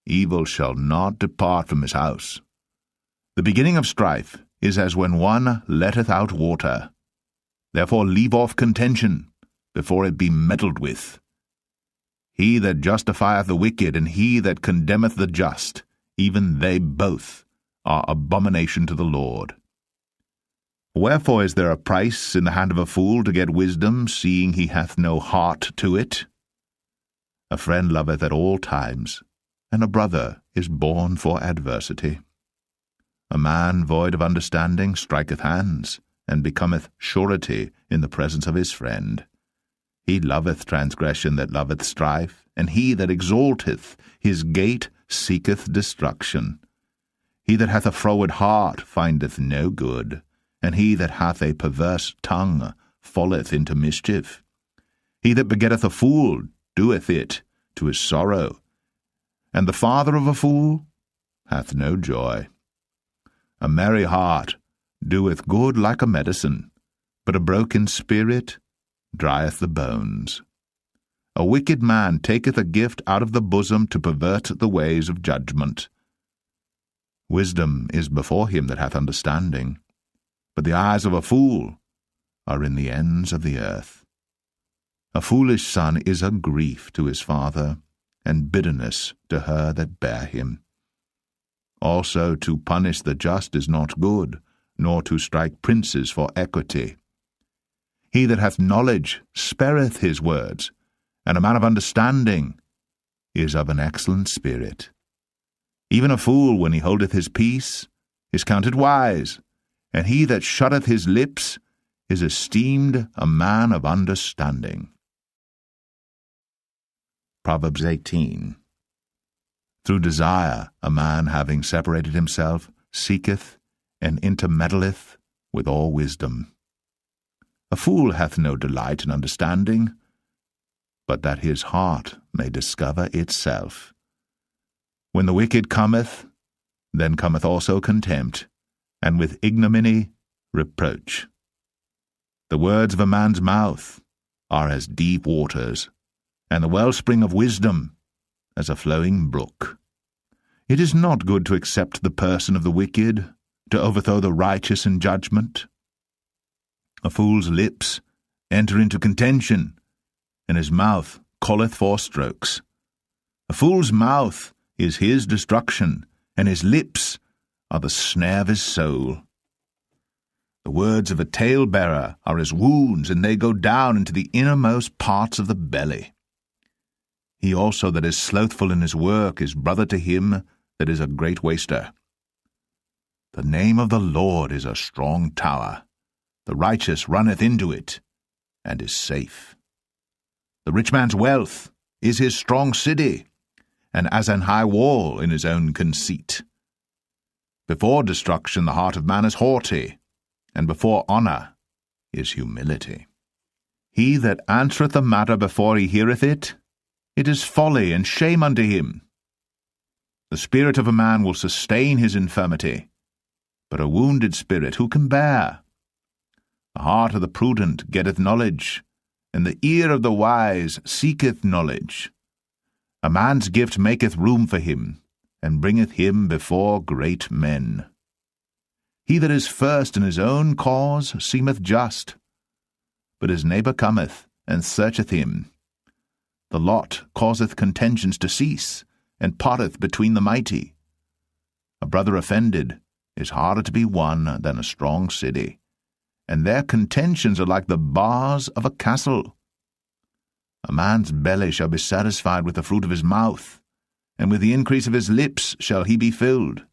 evil shall not depart from his house. The beginning of strife is as when one letteth out water. Therefore leave off contention, before it be meddled with. He that justifieth the wicked, and he that condemneth the just, even they both are abomination to the Lord. Wherefore is there a price in the hand of a fool to get wisdom, seeing he hath no heart to it? A friend loveth at all times, and a brother is born for adversity. A man void of understanding striketh hands, and becometh surety in the presence of his friend. He loveth transgression that loveth strife, and he that exalteth his gate seeketh destruction. He that hath a froward heart findeth no good, and he that hath a perverse tongue falleth into mischief. He that begetteth a fool doeth it to his sorrow, and the father of a fool hath no joy. A merry heart doeth good like a medicine, but a broken spirit drieth the bones. A wicked man taketh a gift out of the bosom to pervert the ways of judgment. Wisdom is before him that hath understanding, but the eyes of a fool are in the ends of the earth. A foolish son is a grief to his father, and bitterness to her that bare him. Also to punish the just is not good, nor to strike princes for equity. He that hath knowledge spareth his words, and a man of understanding is of an excellent spirit. Even a fool, when he holdeth his peace, is counted wise, and he that shutteth his lips is esteemed a man of understanding. Proverbs 18. Through desire a man, having separated himself, seeketh and intermeddleth with all wisdom. A fool hath no delight in understanding, but that his heart may discover itself. When the wicked cometh, then cometh also contempt, and with ignominy reproach. The words of a man's mouth are as deep waters, and the wellspring of wisdom as a flowing brook. It is not good to accept the person of the wicked, to overthrow the righteous in judgment. A fool's lips enter into contention, and his mouth calleth for strokes. A fool's mouth is his destruction, and his lips are the snare of his soul. The words of a talebearer are as wounds, and they go down into the innermost parts of the belly. He also that is slothful in his work is brother to him that is a great waster. The name of the Lord is a strong tower. The righteous runneth into it, and is safe. The rich man's wealth is his strong city, and as an high wall in his own conceit. Before destruction the heart of man is haughty, and before honour is humility. He that answereth a matter before he heareth it, it is folly and shame unto him. The spirit of a man will sustain his infirmity, but a wounded spirit who can bear? The heart of the prudent getteth knowledge, and the ear of the wise seeketh knowledge. A man's gift maketh room for him, and bringeth him before great men. He that is first in his own cause seemeth just, but his neighbour cometh and searcheth him. The lot causeth contentions to cease, and parteth between the mighty. A brother offended is harder to be won than a strong city, and their contentions are like the bars of a castle. A man's belly shall be satisfied with the fruit of his mouth, and with the increase of his lips shall he be filled.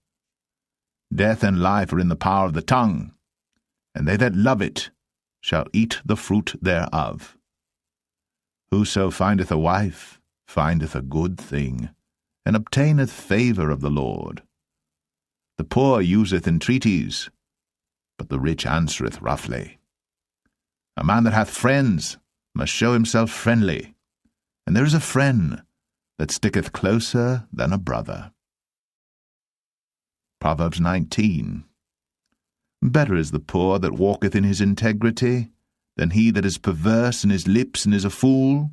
Death and life are in the power of the tongue, and they that love it shall eat the fruit thereof. Whoso findeth a wife findeth a good thing, and obtaineth favour of the Lord. The poor useth entreaties, but the rich answereth roughly. A man that hath friends must show himself friendly, and there is a friend that sticketh closer than a brother. Proverbs 19. Better is the poor that walketh in his integrity, than he that is perverse in his lips and is a fool.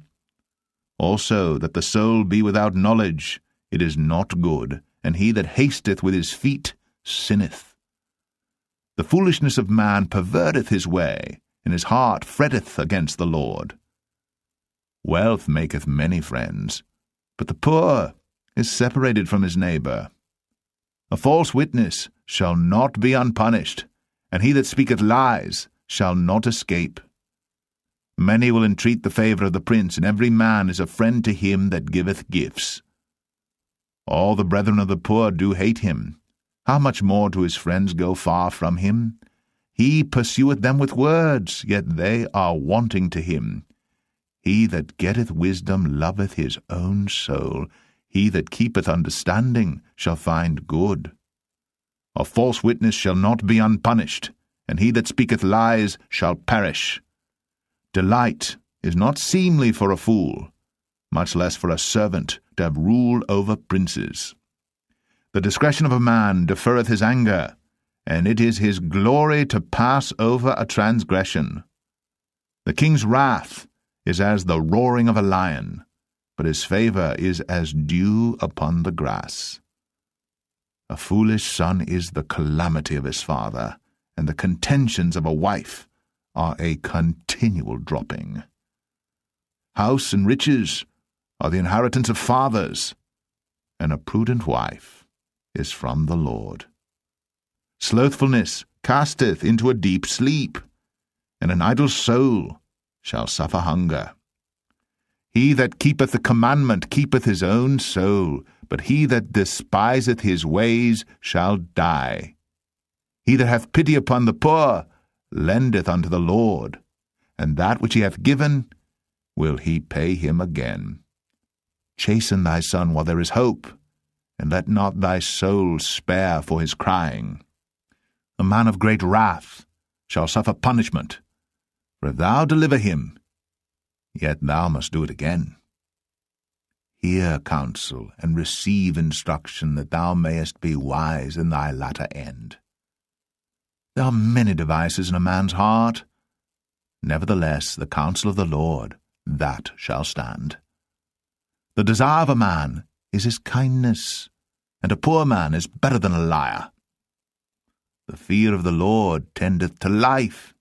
Also that the soul be without knowledge, it is not good, and he that hasteth with his feet sinneth. The foolishness of man perverteth his way, and his heart fretteth against the Lord. Wealth maketh many friends, but the poor is separated from his neighbor. A false witness shall not be unpunished, and he that speaketh lies shall not escape. Many will entreat the favor of the prince, and every man is a friend to him that giveth gifts. All the brethren of the poor do hate him. How much more do his friends go far from him? He pursueth them with words, yet they are wanting to him. He that getteth wisdom loveth his own soul. He that keepeth understanding shall find good. A false witness shall not be unpunished, and he that speaketh lies shall perish. Delight is not seemly for a fool, much less for a servant to have rule over princes. The discretion of a man deferreth his anger, and it is his glory to pass over a transgression. The king's wrath is as the roaring of a lion, but his favor is as dew upon the grass. A foolish son is the calamity of his father, and the contentions of a wife are a continual dropping. House and riches are the inheritance of fathers, and a prudent wife is from the Lord. Slothfulness casteth into a deep sleep, and an idle soul shall suffer hunger. He that keepeth the commandment keepeth his own soul, but he that despiseth his ways shall die. He that hath pity upon the poor lendeth unto the Lord, and that which he hath given will he pay him again. Chasten thy son while there is hope, and let not thy soul spare for his crying. A man of great wrath shall suffer punishment, for if thou deliver him, yet thou must do it again. Hear counsel, and receive instruction, that thou mayest be wise in thy latter end. There are many devices in a man's heart. Nevertheless, the counsel of the Lord, that shall stand. The desire of a man is his kindness, and a poor man is better than a liar. The fear of the Lord tendeth to life,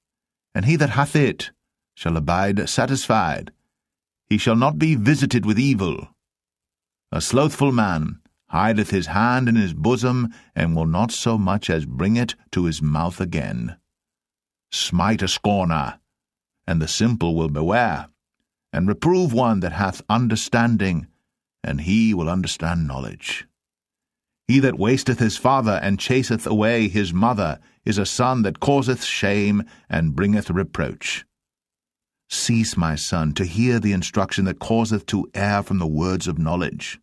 and he that hath it shall abide satisfied. He shall not be visited with evil. A slothful man hideth his hand in his bosom, and will not so much as bring it to his mouth again. Smite a scorner, and the simple will beware, and reprove one that hath understanding, and he will understand knowledge. He that wasteth his father, and chaseth away his mother, is a son that causeth shame, and bringeth reproach. Cease, my son, to hear the instruction that causeth to err from the words of knowledge.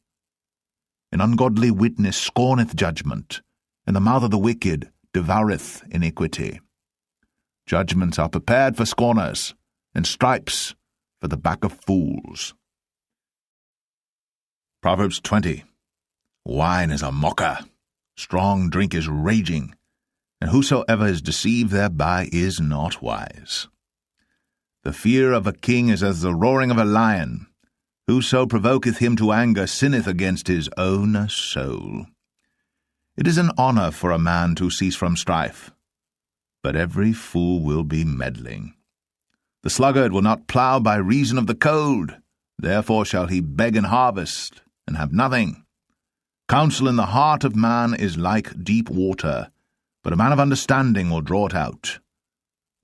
An ungodly witness scorneth judgment, and the mouth of the wicked devoureth iniquity. Judgments are prepared for scorners, and stripes for the back of fools. Proverbs 20. Wine is a mocker, strong drink is raging, and whosoever is deceived thereby is not wise. The fear of a king is as the roaring of a lion. Whoso provoketh him to anger sinneth against his own soul. It is an honor for a man to cease from strife, but every fool will be meddling. The sluggard will not plough by reason of the cold, therefore shall he beg in harvest, and have nothing. Counsel in the heart of man is like deep water, but a man of understanding will draw it out.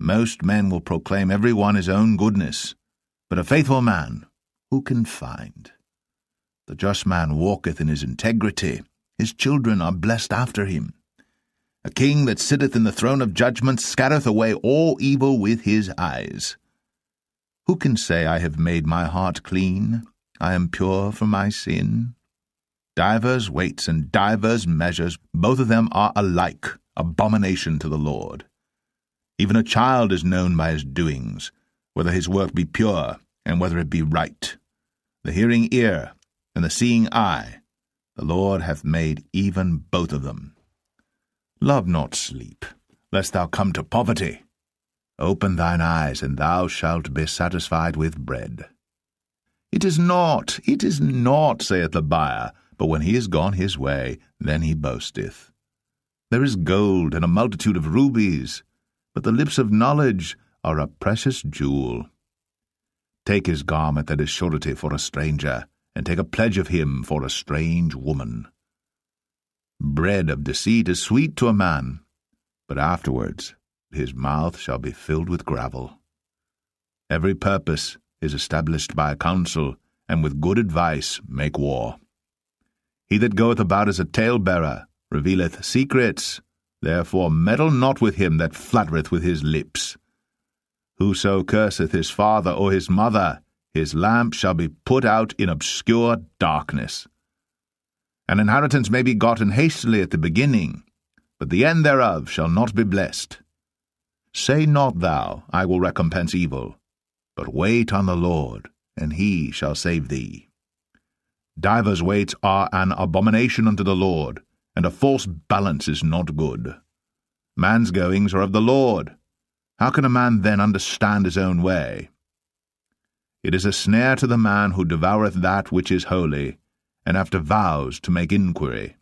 Most men will proclaim every one his own goodness, but a faithful man who can find? The just man walketh in his integrity, his children are blessed after him. A king that sitteth in the throne of judgment scattereth away all evil with his eyes. Who can say, I have made my heart clean, I am pure from my sin? Divers weights and divers measures, both of them are alike abomination to the Lord. Even a child is known by his doings, whether his work be pure, and whether it be right. The hearing ear and the seeing eye, the Lord hath made even both of them. Love not sleep, lest thou come to poverty. Open thine eyes, and thou shalt be satisfied with bread. It is not, saith the buyer, but when he is gone his way, then he boasteth. There is gold and a multitude of rubies, but the lips of knowledge are a precious jewel. Take his garment that is surety for a stranger, and take a pledge of him for a strange woman. Bread of deceit is sweet to a man, but afterwards his mouth shall be filled with gravel. Every purpose is established by counsel, and with good advice make war. He that goeth about as a talebearer revealeth secrets, therefore meddle not with him that flattereth with his lips. Whoso curseth his father or his mother, his lamp shall be put out in obscure darkness. An inheritance may be gotten hastily at the beginning, but the end thereof shall not be blessed. Say not thou, I will recompense evil, but wait on the Lord, and he shall save thee. Divers weights are an abomination unto the Lord, and a false balance is not good. Man's goings are of the Lord. How can a man then understand his own way? It is a snare to the man who devoureth that which is holy, and after vows to make inquiry.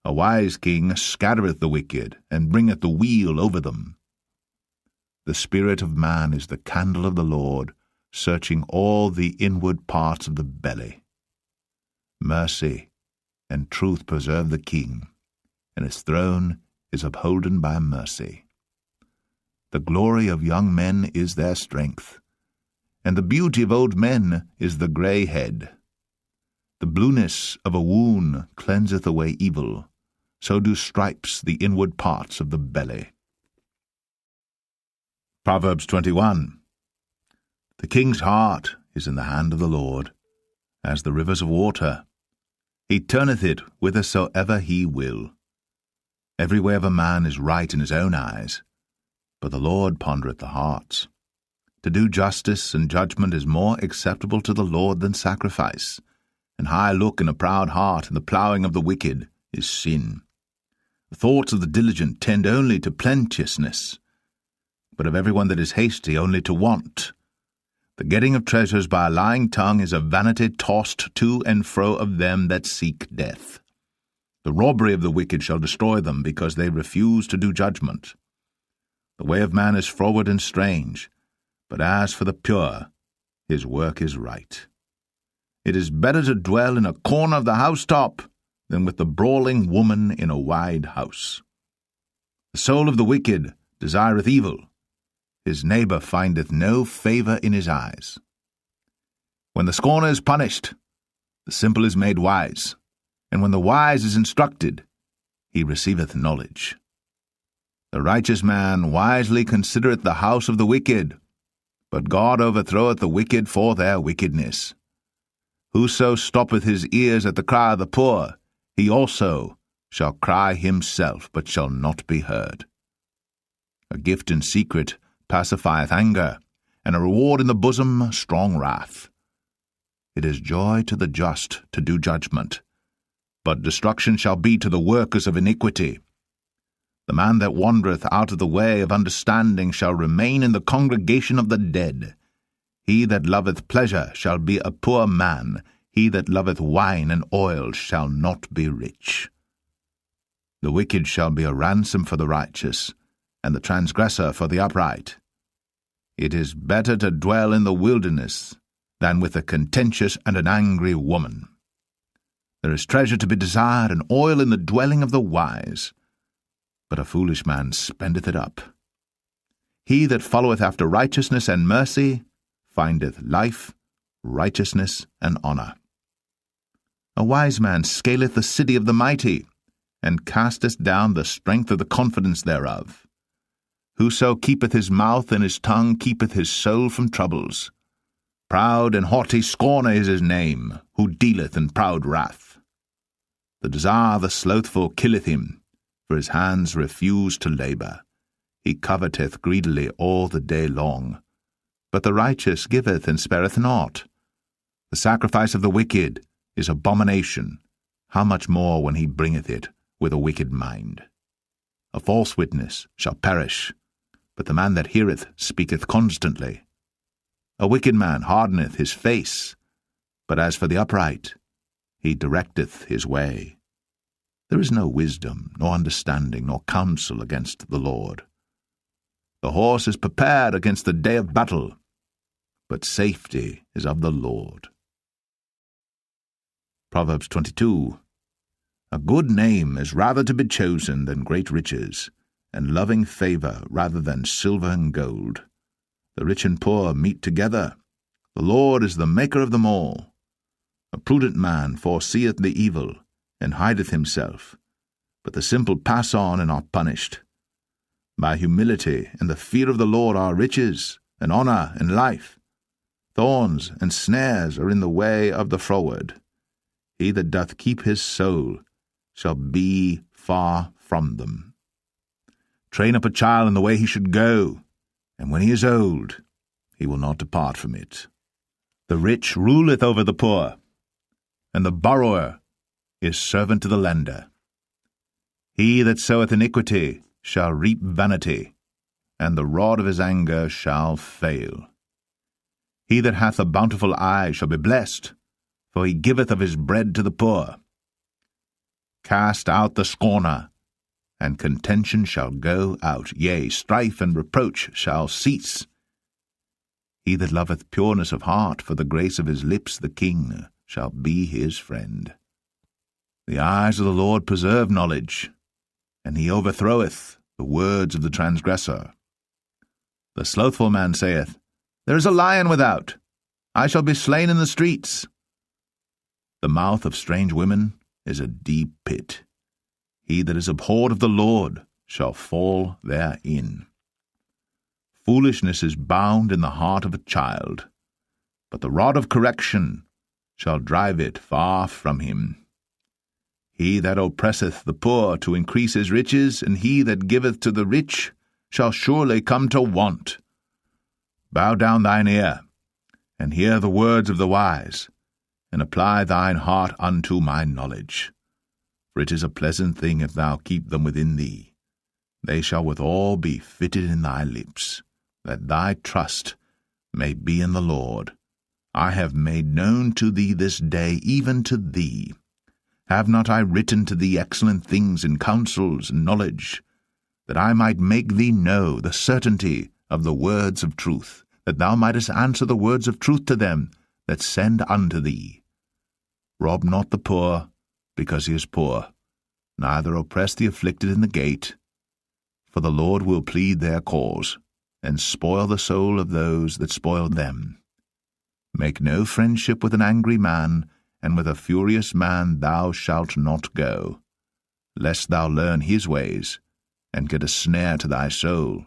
A wise king scattereth the wicked, and bringeth the weal over them. The spirit of man is the candle of the Lord, searching all the inward parts of the belly. Mercy and truth preserve the king, and his throne is upholden by mercy. The glory of young men is their strength, and the beauty of old men is the grey head. The blueness of a wound cleanseth away evil, so do stripes the inward parts of the belly. Proverbs 21. The king's heart is in the hand of the Lord, as the rivers of water. He turneth it whithersoever he will. Every way of a man is right in his own eyes, but the Lord pondereth the hearts. To do justice and judgment is more acceptable to the Lord than sacrifice, and high look in a proud heart, and the ploughing of the wicked is sin. The thoughts of the diligent tend only to plenteousness, but of every one that is hasty only to want. The getting of treasures by a lying tongue is a vanity tossed to and fro of them that seek death. The robbery of the wicked shall destroy them, because they refuse to do judgment. The way of man is froward and strange, but as for the pure, his work is right. It is better to dwell in a corner of the housetop than with the brawling woman in a wide house. The soul of the wicked desireth evil. His neighbour findeth no favour in his eyes. When the scorner is punished, the simple is made wise, and when the wise is instructed, he receiveth knowledge. The righteous man wisely considereth the house of the wicked, but God overthroweth the wicked for their wickedness. Whoso stoppeth his ears at the cry of the poor, he also shall cry himself, but shall not be heard. A gift in secret pacifieth anger, and a reward in the bosom strong wrath. It is joy to the just to do judgment, but destruction shall be to the workers of iniquity. The man that wandereth out of the way of understanding shall remain in the congregation of the dead. He that loveth pleasure shall be a poor man. He that loveth wine and oil shall not be rich. The wicked shall be a ransom for the righteous, and the transgressor for the upright. It is better to dwell in the wilderness than with a contentious and an angry woman. There is treasure to be desired, and oil in the dwelling of the wise, but a foolish man spendeth it up. He that followeth after righteousness and mercy findeth life, righteousness, and honour. A wise man scaleth the city of the mighty, and casteth down the strength of the confidence thereof. Whoso keepeth his mouth and his tongue keepeth his soul from troubles. Proud and haughty scorner is his name, who dealeth in proud wrath. The desire of the slothful killeth him, for his hands refuse to labour. He coveteth greedily all the day long. But the righteous giveth and spareth not. The sacrifice of the wicked is abomination, how much more when he bringeth it with a wicked mind? A false witness shall perish, but the man that heareth speaketh constantly. A wicked man hardeneth his face, but as for the upright, he directeth his way. There is no wisdom, nor understanding, nor counsel against the Lord. The horse is prepared against the day of battle, but safety is of the Lord. Proverbs 22. A good name is rather to be chosen than great riches, and loving favour rather than silver and gold. The rich and poor meet together. The Lord is the maker of them all. A prudent man foreseeth the evil, and hideth himself, but the simple pass on and are punished. By humility and the fear of the Lord are riches, and honour, and life. Thorns and snares are in the way of the froward. He that doth keep his soul shall be far from them. Train up a child in the way he should go, and when he is old, he will not depart from it. The rich ruleth over the poor, and the borrower is servant to the lender. He that soweth iniquity shall reap vanity, and the rod of his anger shall fail. He that hath a bountiful eye shall be blessed, for he giveth of his bread to the poor. Cast out the scorner, and contention shall go out, yea, strife and reproach shall cease. He that loveth pureness of heart, for the grace of his lips the king shall be his friend. The eyes of the Lord preserve knowledge, and he overthroweth the words of the transgressor. The slothful man saith, There is a lion without, I shall be slain in the streets. The mouth of strange women is a deep pit. He that is abhorred of the Lord shall fall therein. Foolishness is bound in the heart of a child, but the rod of correction shall drive it far from him. He that oppresseth the poor to increase his riches, and he that giveth to the rich shall surely come to want. Bow down thine ear, and hear the words of the wise, and apply thine heart unto my knowledge. For it is a pleasant thing if thou keep them within thee. They shall withal be fitted in thy lips, that thy trust may be in the Lord. I have made known to thee this day, even to thee. Have not I written to thee excellent things in counsels and knowledge, that I might make thee know the certainty of the words of truth, that thou mightest answer the words of truth to them that send unto thee? Rob not the poor, because he is poor, neither oppress the afflicted in the gate, for the Lord will plead their cause, and spoil the soul of those that spoil them. Make no friendship with an angry man, and with a furious man thou shalt not go, lest thou learn his ways, and get a snare to thy soul.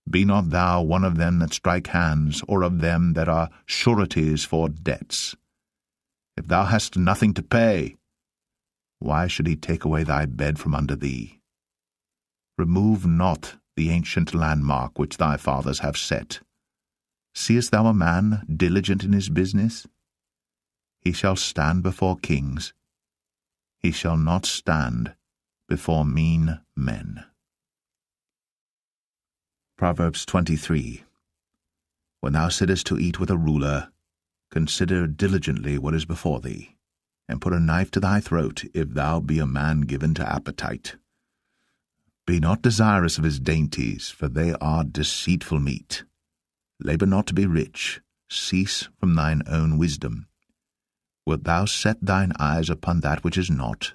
Be not thou one of them that strike hands, or of them that are sureties for debts. If thou hast nothing to pay, why should he take away thy bed from under thee? Remove not the ancient landmark which thy fathers have set. Seest thou a man diligent in his business? He shall stand before kings. He shall not stand before mean men. Proverbs 23. When thou sittest to eat with a ruler, consider diligently what is before thee, and put a knife to thy throat, if thou be a man given to appetite. Be not desirous of his dainties, for they are deceitful meat. Labour not to be rich, cease from thine own wisdom. Wilt thou set thine eyes upon that which is not?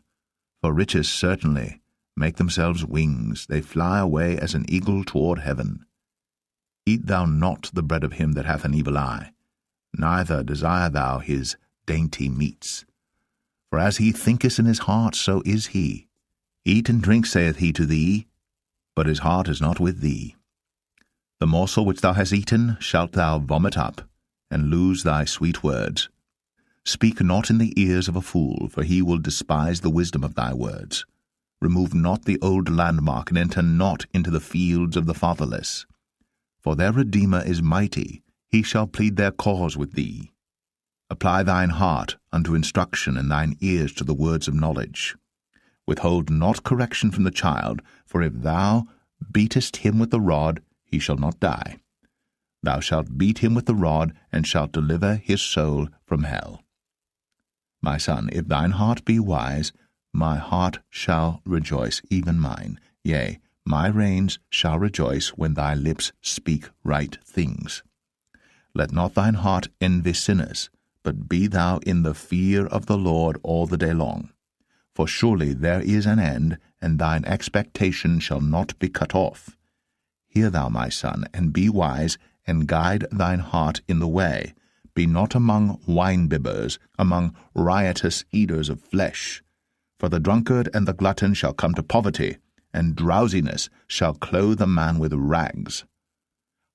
For riches certainly make themselves wings, they fly away as an eagle toward heaven. Eat thou not the bread of him that hath an evil eye, neither desire thou his dainty meats. For as he thinketh in his heart, so is he. Eat and drink, saith he to thee, but his heart is not with thee. The morsel which thou hast eaten shalt thou vomit up, and lose thy sweet words. Speak not in the ears of a fool, for he will despise the wisdom of thy words. Remove not the old landmark, and enter not into the fields of the fatherless. For their Redeemer is mighty, he shall plead their cause with thee. Apply thine heart unto instruction, and thine ears to the words of knowledge. Withhold not correction from the child, for if thou beatest him with the rod, he shall not die. Thou shalt beat him with the rod, and shalt deliver his soul from hell. My son, if thine heart be wise, my heart shall rejoice, even mine. Yea, my reins shall rejoice when thy lips speak right things. Let not thine heart envy sinners, but be thou in the fear of the Lord all the day long. For surely there is an end, and thine expectation shall not be cut off. Hear thou, my son, and be wise, and guide thine heart in the way. Be not among wine-bibbers, among riotous eaters of flesh. For the drunkard and the glutton shall come to poverty, and drowsiness shall clothe a man with rags.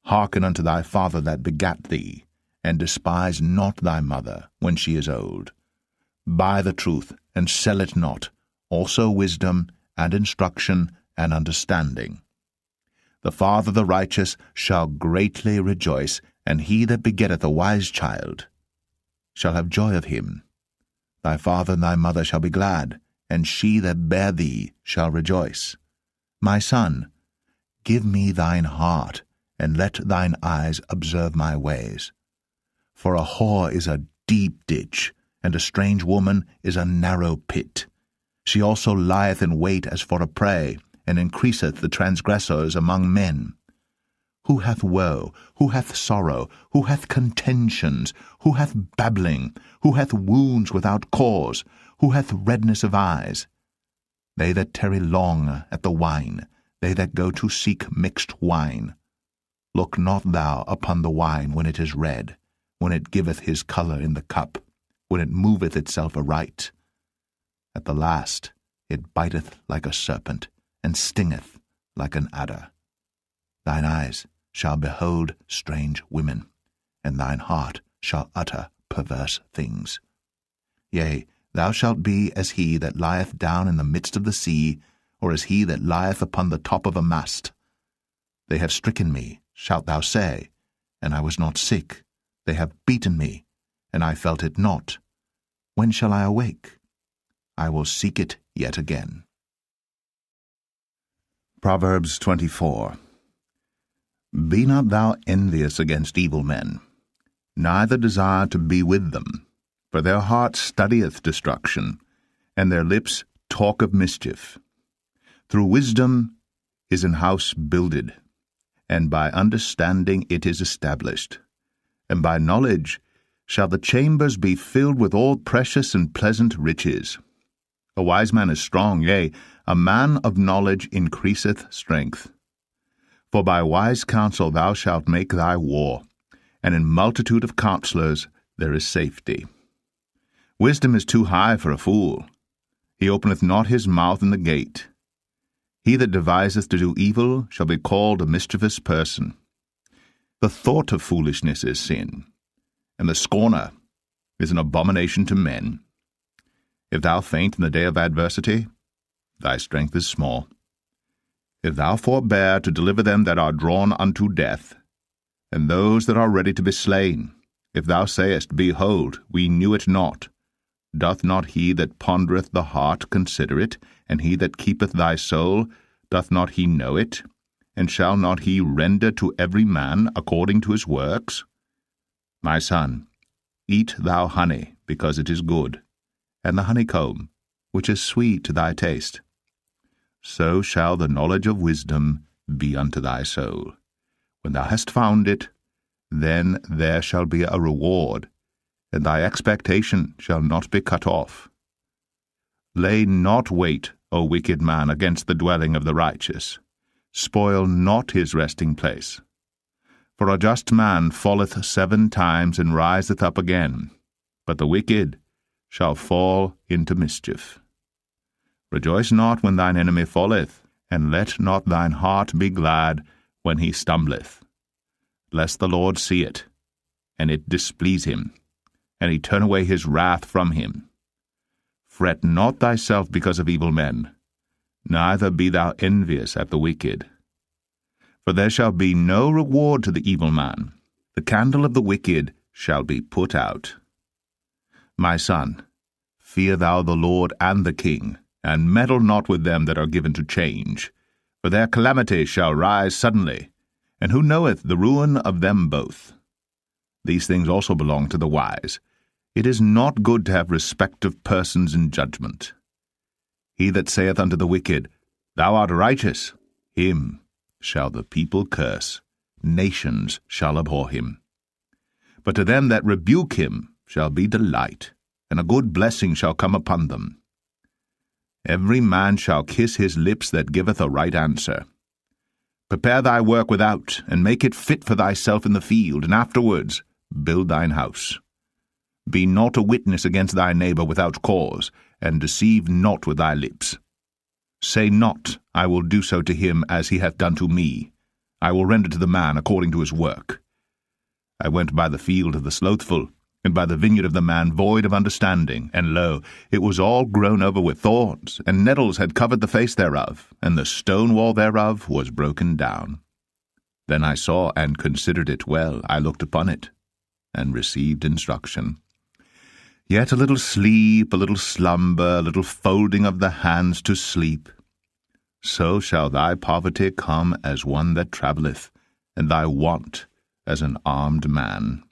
Hearken unto thy father that begat thee, and despise not thy mother when she is old. Buy the truth, and sell it not, also wisdom, and instruction, and understanding. The father of the righteous shall greatly rejoice, and he that begetteth a wise child shall have joy of him. Thy father and thy mother shall be glad, and she that bare thee shall rejoice. My son, give me thine heart, and let thine eyes observe my ways. For a whore is a deep ditch, and a strange woman is a narrow pit. She also lieth in wait as for a prey, and increaseth the transgressors among men. Who hath woe? Who hath sorrow? Who hath contentions? Who hath babbling? Who hath wounds without cause? Who hath redness of eyes? They that tarry long at the wine, they that go to seek mixed wine. Look not thou upon the wine when it is red, when it giveth his colour in the cup, when it moveth itself aright. At the last it biteth like a serpent, and stingeth like an adder. Thine eyes shall behold strange women, and thine heart shall utter perverse things. Yea, thou shalt be as he that lieth down in the midst of the sea, or as he that lieth upon the top of a mast. They have stricken me, shalt thou say, and I was not sick. They have beaten me, and I felt it not. When shall I awake? I will seek it yet again. Proverbs 24. Be not thou envious against evil men, neither desire to be with them, for their heart studieth destruction, and their lips talk of mischief. Through wisdom is an house builded, and by understanding it is established, and by knowledge shall the chambers be filled with all precious and pleasant riches. A wise man is strong, yea, a man of knowledge increaseth strength. For by wise counsel thou shalt make thy war, and in multitude of counselors there is safety. Wisdom is too high for a fool. He openeth not his mouth in the gate. He that deviseth to do evil shall be called a mischievous person. The thought of foolishness is sin, and the scorner is an abomination to men. If thou faint in the day of adversity, thy strength is small. If thou forbear to deliver them that are drawn unto death, and those that are ready to be slain, if thou sayest, Behold, we knew it not, doth not he that pondereth the heart consider it, and he that keepeth thy soul, doth not he know it? And shall not he render to every man according to his works? My son, eat thou honey, because it is good, and the honeycomb, which is sweet to thy taste. So shall the knowledge of wisdom be unto thy soul. When thou hast found it, then there shall be a reward, and thy expectation shall not be cut off. Lay not wait, O wicked man, against the dwelling of the righteous. Spoil not his resting place. For a just man falleth 7 times and riseth up again, but the wicked shall fall into mischief. Rejoice not when thine enemy falleth, and let not thine heart be glad when he stumbleth, lest the Lord see it, and it displease him, and he turn away his wrath from him. Fret not thyself because of evil men, neither be thou envious at the wicked. For there shall be no reward to the evil man. The candle of the wicked shall be put out. My son, fear thou the Lord and the king, and meddle not with them that are given to change. For their calamity shall rise suddenly, and who knoweth the ruin of them both? These things also belong to the wise. It is not good to have respect of persons in judgment. He that saith unto the wicked, Thou art righteous, him shall the people curse, nations shall abhor him. But to them that rebuke him shall be delight, and a good blessing shall come upon them. Every man shall kiss his lips that giveth a right answer. Prepare thy work without, and make it fit for thyself in the field, and afterwards build thine house. Be not a witness against thy neighbor without cause, and deceive not with thy lips. Say not, I will do so to him as he hath done to me. I will render to the man according to his work. I went by the field of the slothful, and by the vineyard of the man void of understanding, and lo, it was all grown over with thorns, and nettles had covered the face thereof, and the stone wall thereof was broken down. Then I saw and considered it well, I looked upon it, and received instruction. Yet a little sleep, a little slumber, a little folding of the hands to sleep. So shall thy poverty come as one that travelleth, and thy want as an armed man.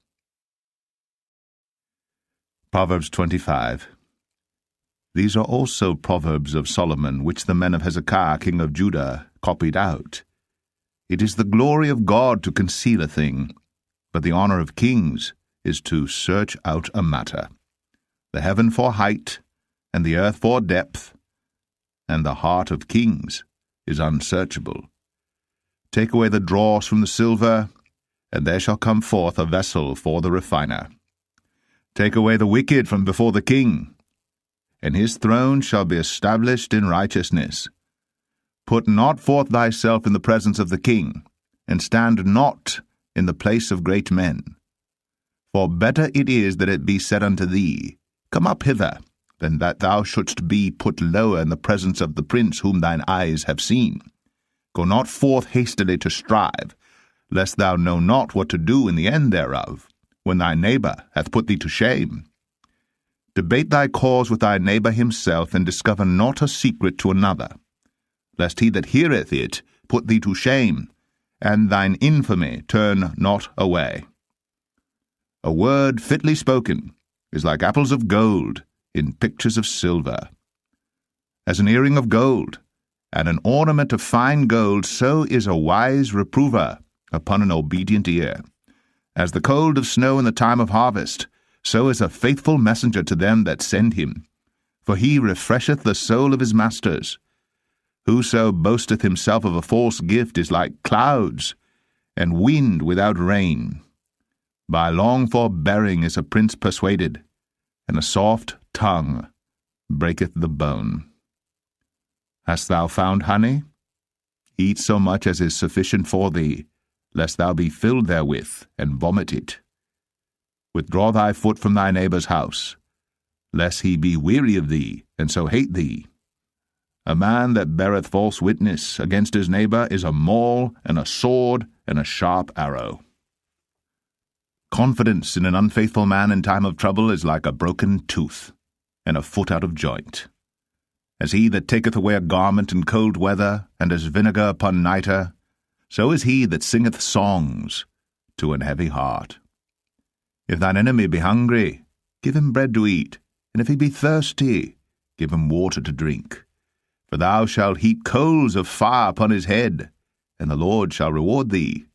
Proverbs 25. These are also proverbs of Solomon, which the men of Hezekiah king of Judah copied out. It is the glory of God to conceal a thing, but the honor of kings is to search out a matter. The heaven for height, and the earth for depth, and the heart of kings is unsearchable. Take away the dross from the silver, and there shall come forth a vessel for the refiner. Take away the wicked from before the king, and his throne shall be established in righteousness. Put not forth thyself in the presence of the king, and stand not in the place of great men. For better it is that it be said unto thee, Come up hither, than that thou shouldst be put lower in the presence of the prince whom thine eyes have seen. Go not forth hastily to strive, lest thou know not what to do in the end thereof, when thy neighbor hath put thee to shame. Debate thy cause with thy neighbor himself, and discover not a secret to another, lest he that heareth it put thee to shame, and thine infamy turn not away. A word fitly spoken is like apples of gold in pictures of silver. As an earring of gold, and an ornament of fine gold, so is a wise reprover upon an obedient ear. As the cold of snow in the time of harvest, so is a faithful messenger to them that send him. For he refresheth the soul of his masters. Whoso boasteth himself of a false gift is like clouds, and wind without rain. By long forbearing is a prince persuaded, and a soft tongue breaketh the bone. Hast thou found honey? Eat so much as is sufficient for thee, lest thou be filled therewith, and vomit it. Withdraw thy foot from thy neighbor's house, lest he be weary of thee, and so hate thee. A man that beareth false witness against his neighbor is a maul, and a sword, and a sharp arrow. Confidence in an unfaithful man in time of trouble is like a broken tooth, and a foot out of joint. As he that taketh away a garment in cold weather, and as vinegar upon nitre, so is he that singeth songs to an heavy heart. If thine enemy be hungry, give him bread to eat, and if he be thirsty, give him water to drink. For thou shalt heap coals of fire upon his head, and the Lord shall reward thee.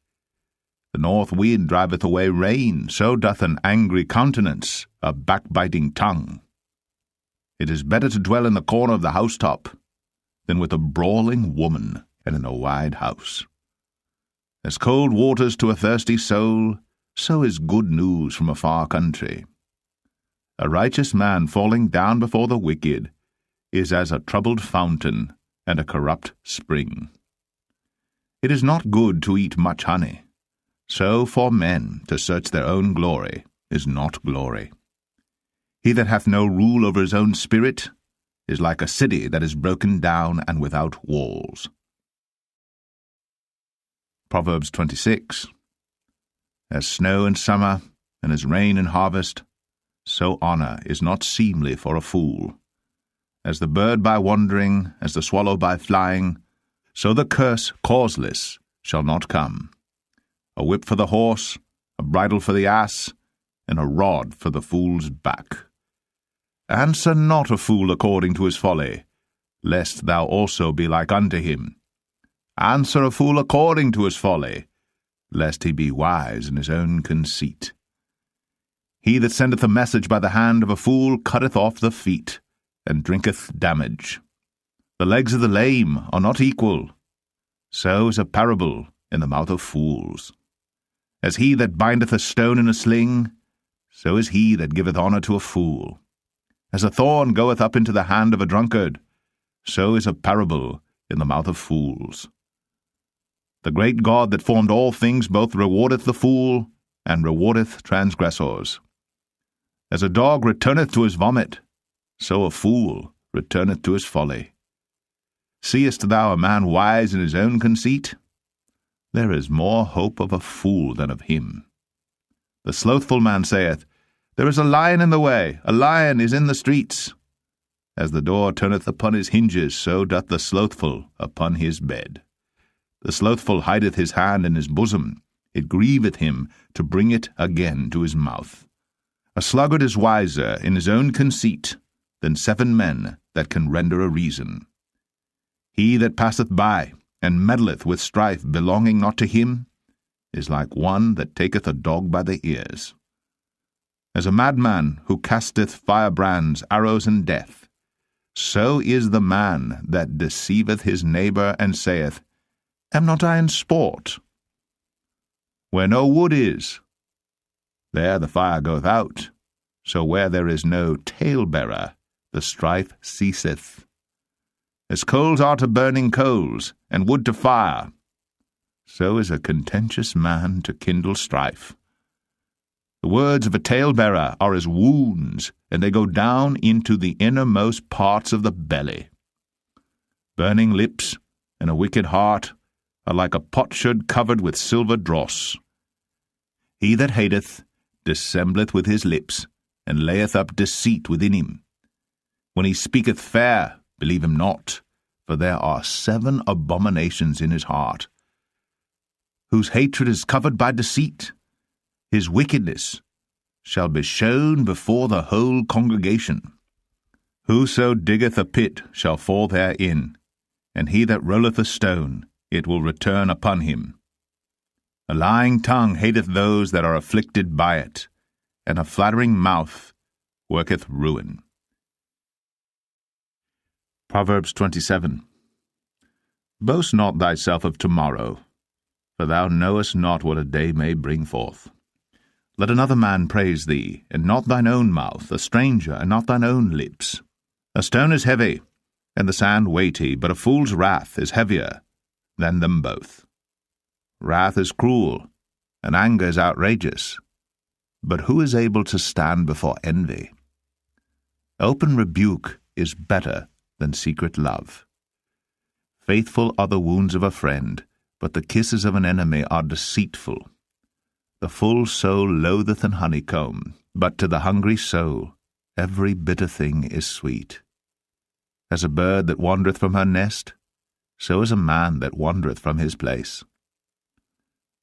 The north wind driveth away rain, so doth an angry countenance a backbiting tongue. It is better to dwell in the corner of the housetop than with a brawling woman and in a wide house. As cold waters to a thirsty soul, so is good news from a far country. A righteous man falling down before the wicked is as a troubled fountain and a corrupt spring. It is not good to eat much honey, so for men to search their own glory is not glory. He that hath no rule over his own spirit is like a city that is broken down and without walls. Proverbs 26. As snow in summer, and as rain in harvest, so honour is not seemly for a fool. As the bird by wandering, as the swallow by flying, so the curse causeless shall not come. A whip for the horse, a bridle for the ass, and a rod for the fool's back. Answer not a fool according to his folly, lest thou also be like unto him. Answer a fool according to his folly, lest he be wise in his own conceit. He that sendeth a message by the hand of a fool cutteth off the feet, and drinketh damage. The legs of the lame are not equal. So is a parable in the mouth of fools. As he that bindeth a stone in a sling, so is he that giveth honour to a fool. As a thorn goeth up into the hand of a drunkard, so is a parable in the mouth of fools. The great God that formed all things both rewardeth the fool, and rewardeth transgressors. As a dog returneth to his vomit, so a fool returneth to his folly. Seest thou a man wise in his own conceit? There is more hope of a fool than of him. The slothful man saith, There is a lion in the way, a lion is in the streets. As the door turneth upon his hinges, so doth the slothful upon his bed. The slothful hideth his hand in his bosom, it grieveth him to bring it again to his mouth. A sluggard is wiser in his own conceit than 7 men that can render a reason. He that passeth by, and meddleth with strife belonging not to him, is like one that taketh a dog by the ears. As a madman who casteth firebrands, arrows, and death, so is the man that deceiveth his neighbour, and saith, Am not I in sport? Where no wood is, there the fire goeth out, so where there is no talebearer, the strife ceaseth. As coals are to burning coals, and wood to fire, so is a contentious man to kindle strife. The words of a talebearer are as wounds, and they go down into the innermost parts of the belly. Burning lips and a wicked heart are like a potsherd covered with silver dross. He that hateth dissembleth with his lips, and layeth up deceit within him. When he speaketh fair, believe him not, for there are 7 abominations in his heart. Whose hatred is covered by deceit, his wickedness shall be shown before the whole congregation. Whoso diggeth a pit shall fall therein, and he that rolleth a stone, it will return upon him. A lying tongue hateth those that are afflicted by it, and a flattering mouth worketh ruin. Proverbs 27. Boast not thyself of tomorrow, for thou knowest not what a day may bring forth. Let another man praise thee, and not thine own mouth, a stranger, and not thine own lips. A stone is heavy, and the sand weighty, but a fool's wrath is heavier than them both. Wrath is cruel, and anger is outrageous, but who is able to stand before envy? Open rebuke is better than secret love. Faithful are the wounds of a friend, but the kisses of an enemy are deceitful. The full soul loatheth an honeycomb, but to the hungry soul every bitter thing is sweet. As a bird that wandereth from her nest, so is a man that wandereth from his place.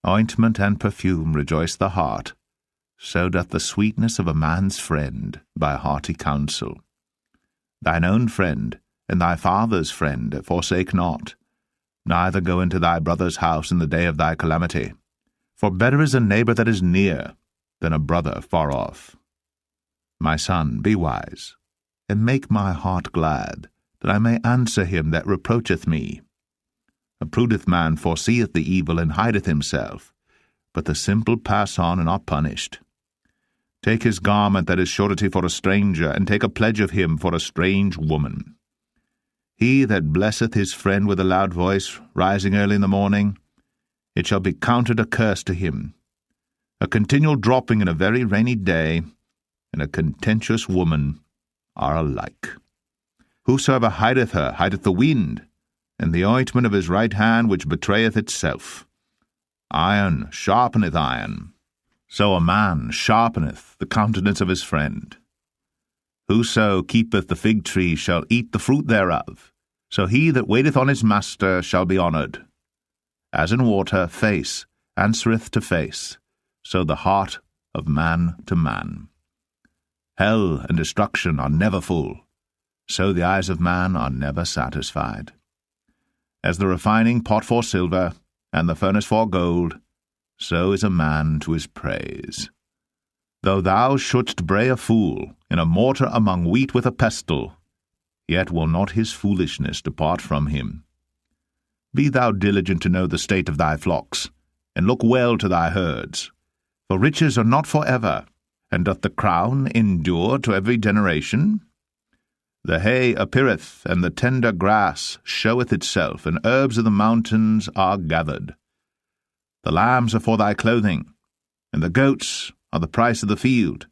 Ointment and perfume rejoice the heart, so doth the sweetness of a man's friend by hearty counsel. Thine own friend and thy father's friend forsake not, neither go into thy brother's house in the day of thy calamity. For better is a neighbour that is near than a brother far off. My son, be wise, and make my heart glad, that I may answer him that reproacheth me. A prudent man foreseeth the evil and hideth himself, but the simple pass on and are punished. Take his garment that is surety for a stranger, and take a pledge of him for a strange woman. He that blesseth his friend with a loud voice, rising early in the morning, it shall be counted a curse to him. A continual dropping in a very rainy day, and a contentious woman are alike. Whosoever hideth her hideth the wind, and the ointment of his right hand which betrayeth itself. Iron sharpeneth iron. So a man sharpeneth the countenance of his friend. Whoso keepeth the fig tree shall eat the fruit thereof, so he that waiteth on his master shall be honoured. As in water face answereth to face, so the heart of man to man. Hell and destruction are never full, so the eyes of man are never satisfied. As the refining pot for silver, and the furnace for gold, so is a man to his praise. Though thou shouldst bray a fool in a mortar among wheat with a pestle, yet will not his foolishness depart from him. Be thou diligent to know the state of thy flocks, and look well to thy herds. For riches are not for ever, and doth the crown endure to every generation? The hay appeareth, and the tender grass showeth itself, and herbs of the mountains are gathered. The lambs are for thy clothing, and the goats are the price of the field.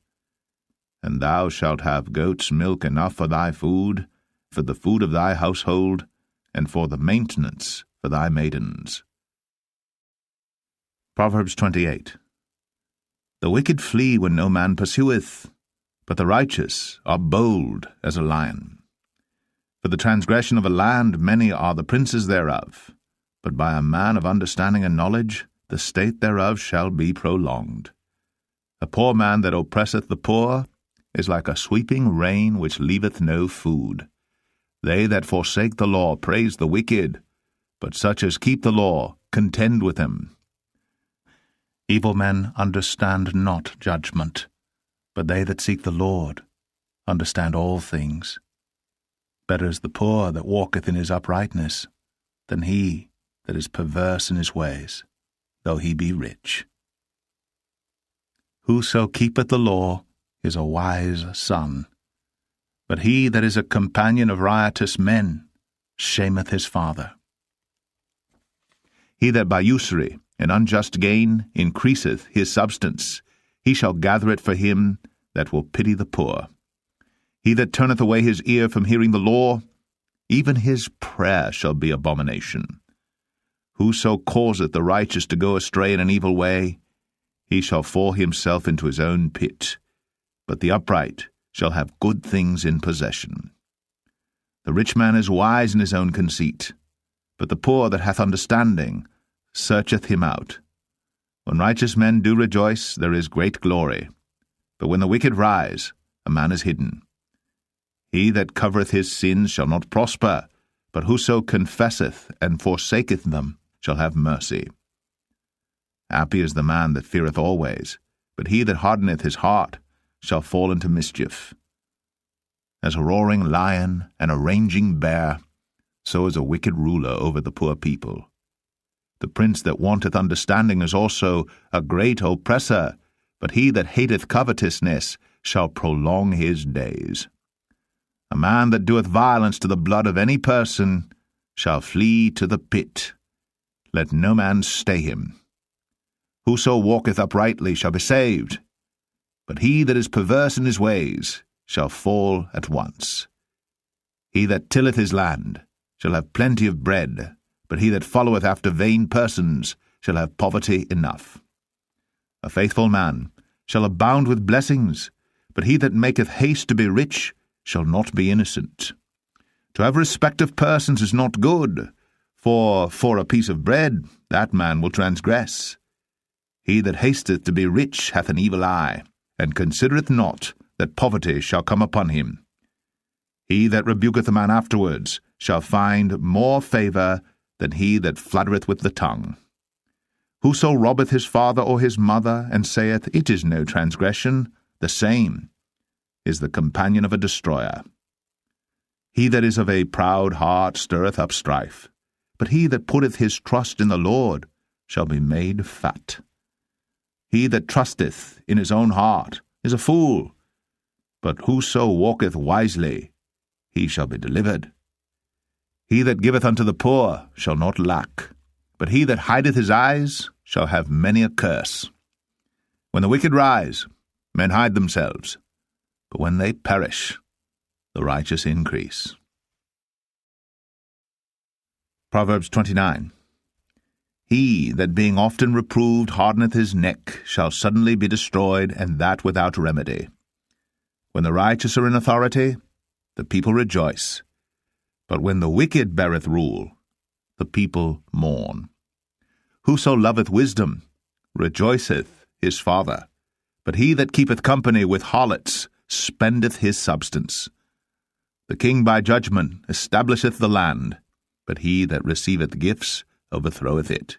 And thou shalt have goats' milk enough for thy food, for the food of thy household, and for the maintenance for thy maidens. Proverbs 28. The wicked flee when no man pursueth, but the righteous are bold as a lion. For the transgression of a land many are the princes thereof, but by a man of understanding and knowledge the state thereof shall be prolonged. A poor man that oppresseth the poor is like a sweeping rain which leaveth no food. They that forsake the law praise the wicked, but such as keep the law contend with them. Evil men understand not judgment, but they that seek the Lord understand all things. Better is the poor that walketh in his uprightness than he that is perverse in his ways, though he be rich. Whoso keepeth the law is a wise son, but he that is a companion of riotous men shameth his father. He that by usury and unjust gain increaseth his substance, he shall gather it for him that will pity the poor. He that turneth away his ear from hearing the law, even his prayer shall be abomination. Whoso causeth the righteous to go astray in an evil way, he shall fall himself into his own pit, but the upright shall have good things in possession. The rich man is wise in his own conceit, but the poor that hath understanding searcheth him out. When righteous men do rejoice, there is great glory, but when the wicked rise, a man is hidden. He that covereth his sins shall not prosper, but whoso confesseth and forsaketh them shall have mercy. Happy is the man that feareth always, but he that hardeneth his heart shall fall into mischief. As a roaring lion and a raging bear, so is a wicked ruler over the poor people. The prince that wanteth understanding is also a great oppressor, but he that hateth covetousness shall prolong his days. A man that doeth violence to the blood of any person shall flee to the pit. Let no man stay him. Whoso walketh uprightly shall be saved, but he that is perverse in his ways shall fall at once. He that tilleth his land shall have plenty of bread, but he that followeth after vain persons shall have poverty enough. A faithful man shall abound with blessings, but he that maketh haste to be rich shall not be innocent. To have respect of persons is not good, for a piece of bread that man will transgress. He that hasteth to be rich hath an evil eye, and considereth not that poverty shall come upon him. He that rebuketh a man afterwards shall find more favour than he that fluttereth with the tongue. Whoso robbeth his father or his mother, and saith, It is no transgression, the same is the companion of a destroyer. He that is of a proud heart stirreth up strife, but he that putteth his trust in the Lord shall be made fat. He that trusteth in his own heart is a fool, but whoso walketh wisely, he shall be delivered. He that giveth unto the poor shall not lack, but he that hideth his eyes shall have many a curse. When the wicked rise, men hide themselves, but when they perish, the righteous increase. Proverbs 29. He that being often reproved hardeneth his neck shall suddenly be destroyed, and that without remedy. When the righteous are in authority, the people rejoice. But when the wicked beareth rule, the people mourn. Whoso loveth wisdom rejoiceth his father, but he that keepeth company with harlots spendeth his substance. The king by judgment establisheth the land, but he that receiveth gifts overthroweth it.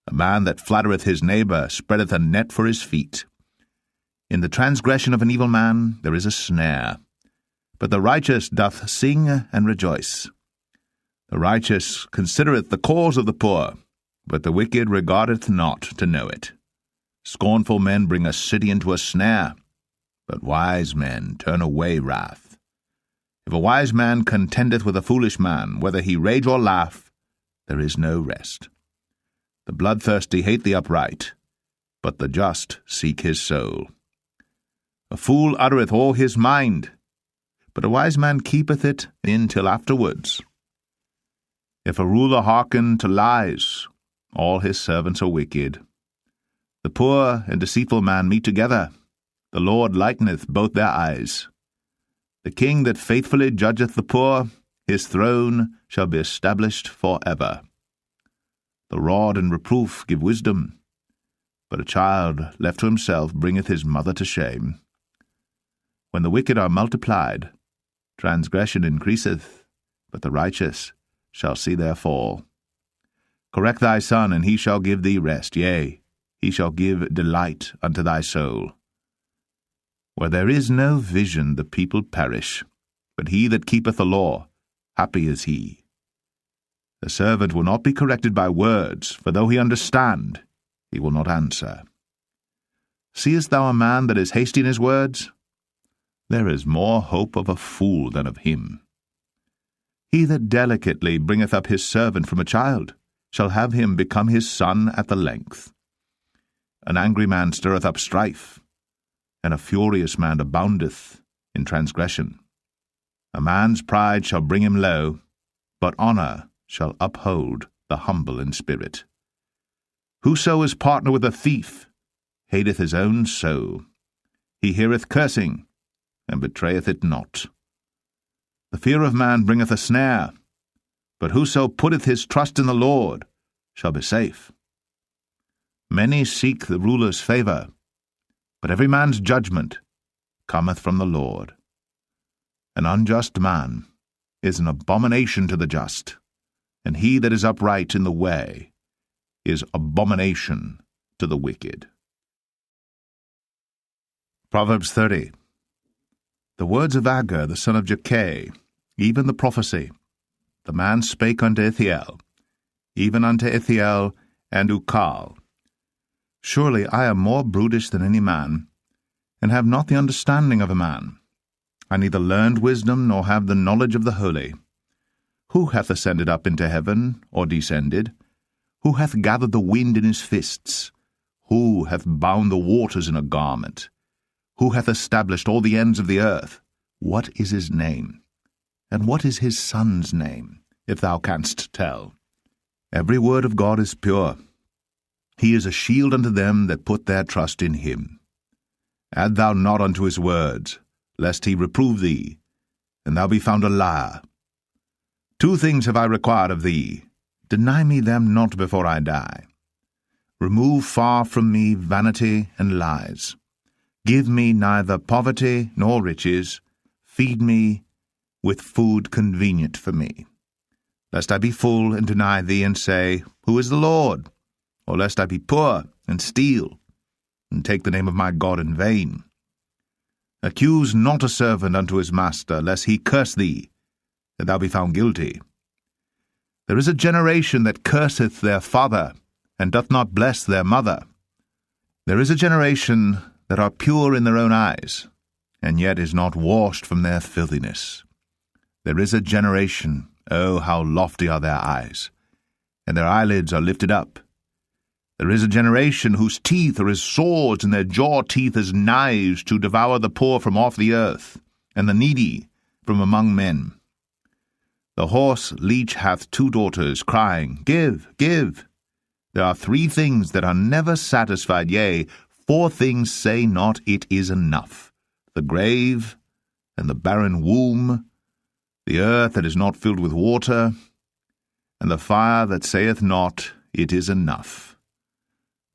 A man that flattereth his neighbour spreadeth a net for his feet. In the transgression of an evil man there is a snare, but the righteous doth sing and rejoice. The righteous considereth the cause of the poor, but the wicked regardeth not to know it. Scornful men bring a city into a snare, but wise men turn away wrath. If a wise man contendeth with a foolish man, whether he rage or laugh, there is no rest. The bloodthirsty hate the upright, but the just seek his soul. A fool uttereth all his mind, but a wise man keepeth it in till afterwards. If a ruler hearken to lies, all his servants are wicked. The poor and deceitful man meet together. The Lord lighteneth both their eyes. The king that faithfully judgeth the poor, his throne shall be established for ever. The rod and reproof give wisdom, but a child left to himself bringeth his mother to shame. When the wicked are multiplied, transgression increaseth, but the righteous shall see their fall. Correct thy son, and he shall give thee rest, yea, he shall give delight unto thy soul. Where there is no vision the people perish, but he that keepeth the law, happy is he. The servant will not be corrected by words, for though he understand, he will not answer. Seest thou a man that is hasty in his words? There is more hope of a fool than of him. He that delicately bringeth up his servant from a child shall have him become his son at the length. An angry man stirreth up strife, and a furious man aboundeth in transgression. A man's pride shall bring him low, but honour shall uphold the humble in spirit. Whoso is partner with a thief hateth his own soul. He heareth cursing, and betrayeth it not. The fear of man bringeth a snare, but whoso putteth his trust in the Lord shall be safe. Many seek the ruler's favour, but every man's judgment cometh from the Lord. An unjust man is an abomination to the just, and he that is upright in the way is abomination to the wicked. Proverbs 30. The words of Agur the son of Jakeh, even the prophecy. The man spake unto Ithiel, even unto Ithiel and Ukal. Surely I am more brutish than any man, and have not the understanding of a man. I neither learned wisdom, nor have the knowledge of the holy. Who hath ascended up into heaven, or descended? Who hath gathered the wind in his fists? Who hath bound the waters in a garment? Who hath established all the ends of the earth? What is his name? And what is his son's name, if thou canst tell? Every word of God is pure. He is a shield unto them that put their trust in him. Add thou not unto his words, lest he reprove thee, and thou be found a liar. 2 things have I required of thee. Deny me them not before I die. Remove far from me vanity and lies. Give me neither poverty nor riches. Feed me with food convenient for me. Lest I be full and deny thee, and say, Who is the Lord? Or lest I be poor and steal, and take the name of my God in vain. Accuse not a servant unto his master, lest he curse thee, that thou be found guilty. There is a generation that curseth their father, and doth not bless their mother. There is a generation that are pure in their own eyes, and yet is not washed from their filthiness. There is a generation, oh, how lofty are their eyes, and their eyelids are lifted up. There is a generation whose teeth are as swords, and their jaw teeth as knives, to devour the poor from off the earth, and the needy from among men. The horse leech hath 2 daughters, crying, Give, give. There are 3 things that are never satisfied, yea, 4 things say not it is enough: the grave, and the barren womb, the earth that is not filled with water, and the fire that saith not, it is enough.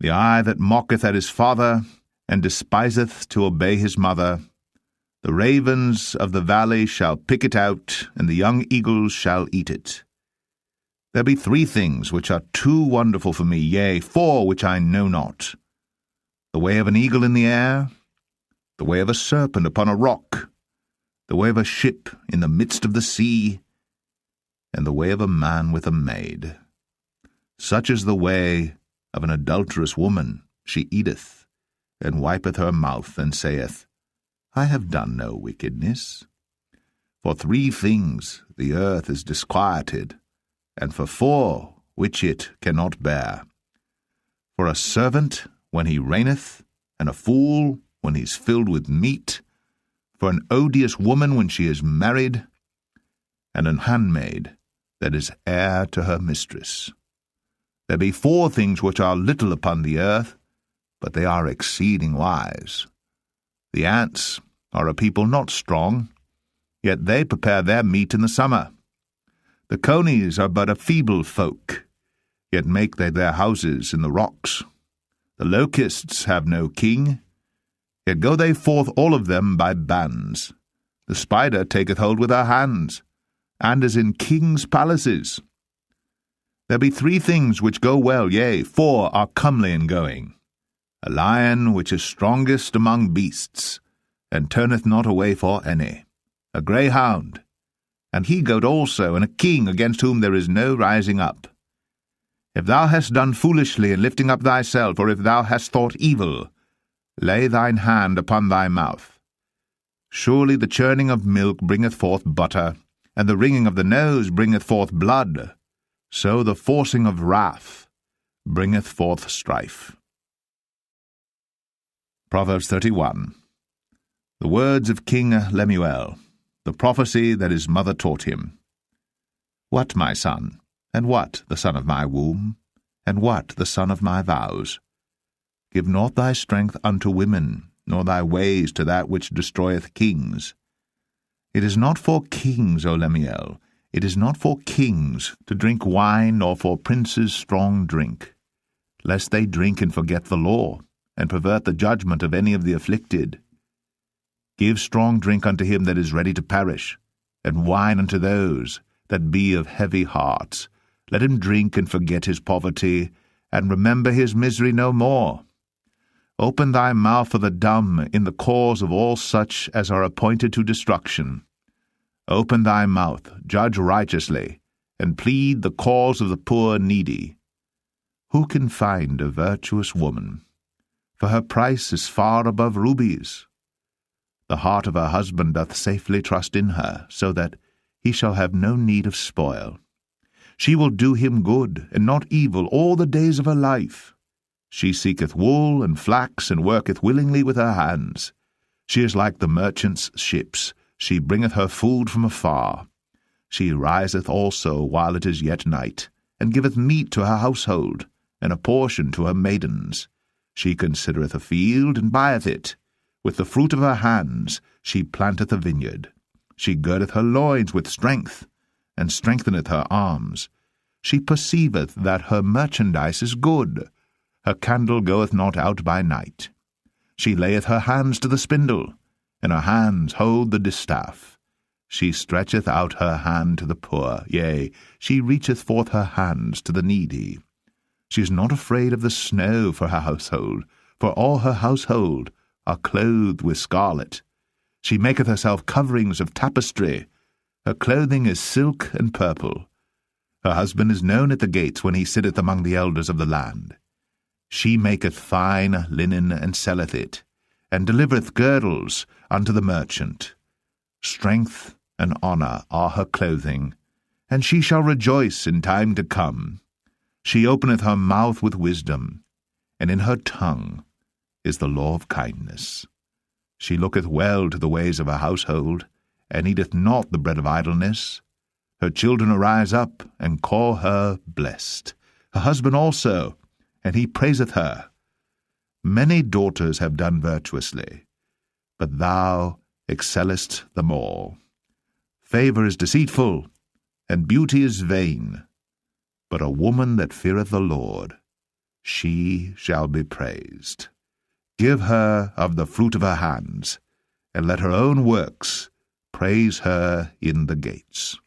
The eye that mocketh at his father, and despiseth to obey his mother. The ravens of the valley shall pick it out, and the young eagles shall eat it. There be 3 things which are too wonderful for me, yea, 4 which I know not: the way of an eagle in the air, the way of a serpent upon a rock, the way of a ship in the midst of the sea, and the way of a man with a maid. Such is the way of an adulterous woman. She eateth, and wipeth her mouth, and saith, I have done no wickedness. For 3 things the earth is disquieted, and for 4 which it cannot bear: for a servant when he reigneth, and a fool when he is filled with meat, for an odious woman when she is married, and an handmaid that is heir to her mistress. There be 4 things which are little upon the earth, but they are exceeding wise. The ants are a people not strong, yet they prepare their meat in the summer. The conies are but a feeble folk, yet make they their houses in the rocks. The locusts have no king, yet go they forth all of them by bands. The spider taketh hold with her hands, and is in kings' palaces. There be 3 things which go well, yea, 4 are comely in going: a lion which is strongest among beasts, and turneth not away for any; a greyhound, and he-goat also, and a king against whom there is no rising up. If thou hast done foolishly in lifting up thyself, or if thou hast thought evil, lay thine hand upon thy mouth. Surely the churning of milk bringeth forth butter, and the wringing of the nose bringeth forth blood. So the forcing of wrath bringeth forth strife. Proverbs 31. The words of King Lemuel, the prophecy that his mother taught him. What, my son, and what the son of my womb, and what the son of my vows? Give not thy strength unto women, nor thy ways to that which destroyeth kings. It is not for kings, O Lemuel, it is not for kings to drink wine, nor for princes strong drink, lest they drink and forget the law, and pervert the judgment of any of the afflicted. Give strong drink unto him that is ready to perish, and wine unto those that be of heavy hearts. Let him drink and forget his poverty, and remember his misery no more. Open thy mouth for the dumb in the cause of all such as are appointed to destruction. Open thy mouth, judge righteously, and plead the cause of the poor needy. Who can find a virtuous woman? For her price is far above rubies. The heart of her husband doth safely trust in her, so that he shall have no need of spoil. She will do him good, and not evil, all the days of her life. She seeketh wool and flax, and worketh willingly with her hands. She is like the merchant's ships. She bringeth her food from afar. She riseth also while it is yet night, and giveth meat to her household, and a portion to her maidens. She considereth a field, and buyeth it. With the fruit of her hands she planteth a vineyard. She girdeth her loins with strength, and strengtheneth her arms. She perceiveth that her merchandise is good. Her candle goeth not out by night. She layeth her hands to the spindle, and her hands hold the distaff. She stretcheth out her hand to the poor, yea, she reacheth forth her hands to the needy. She is not afraid of the snow for her household, for all her household are clothed with scarlet. She maketh herself coverings of tapestry. Her clothing is silk and purple. Her husband is known at the gates when he sitteth among the elders of the land. She maketh fine linen and selleth it, and delivereth girdles unto the merchant. Strength and honour are her clothing, and she shall rejoice in time to come. She openeth her mouth with wisdom, and in her tongue is the law of kindness. She looketh well to the ways of her household, and eateth not the bread of idleness. Her children arise up, and call her blessed. Her husband also, and he praiseth her. Many daughters have done virtuously, but thou excellest them all. Favour is deceitful, and beauty is vain, but a woman that feareth the Lord, she shall be praised. Give her of the fruit of her hands, and let her own works praise her in the gates.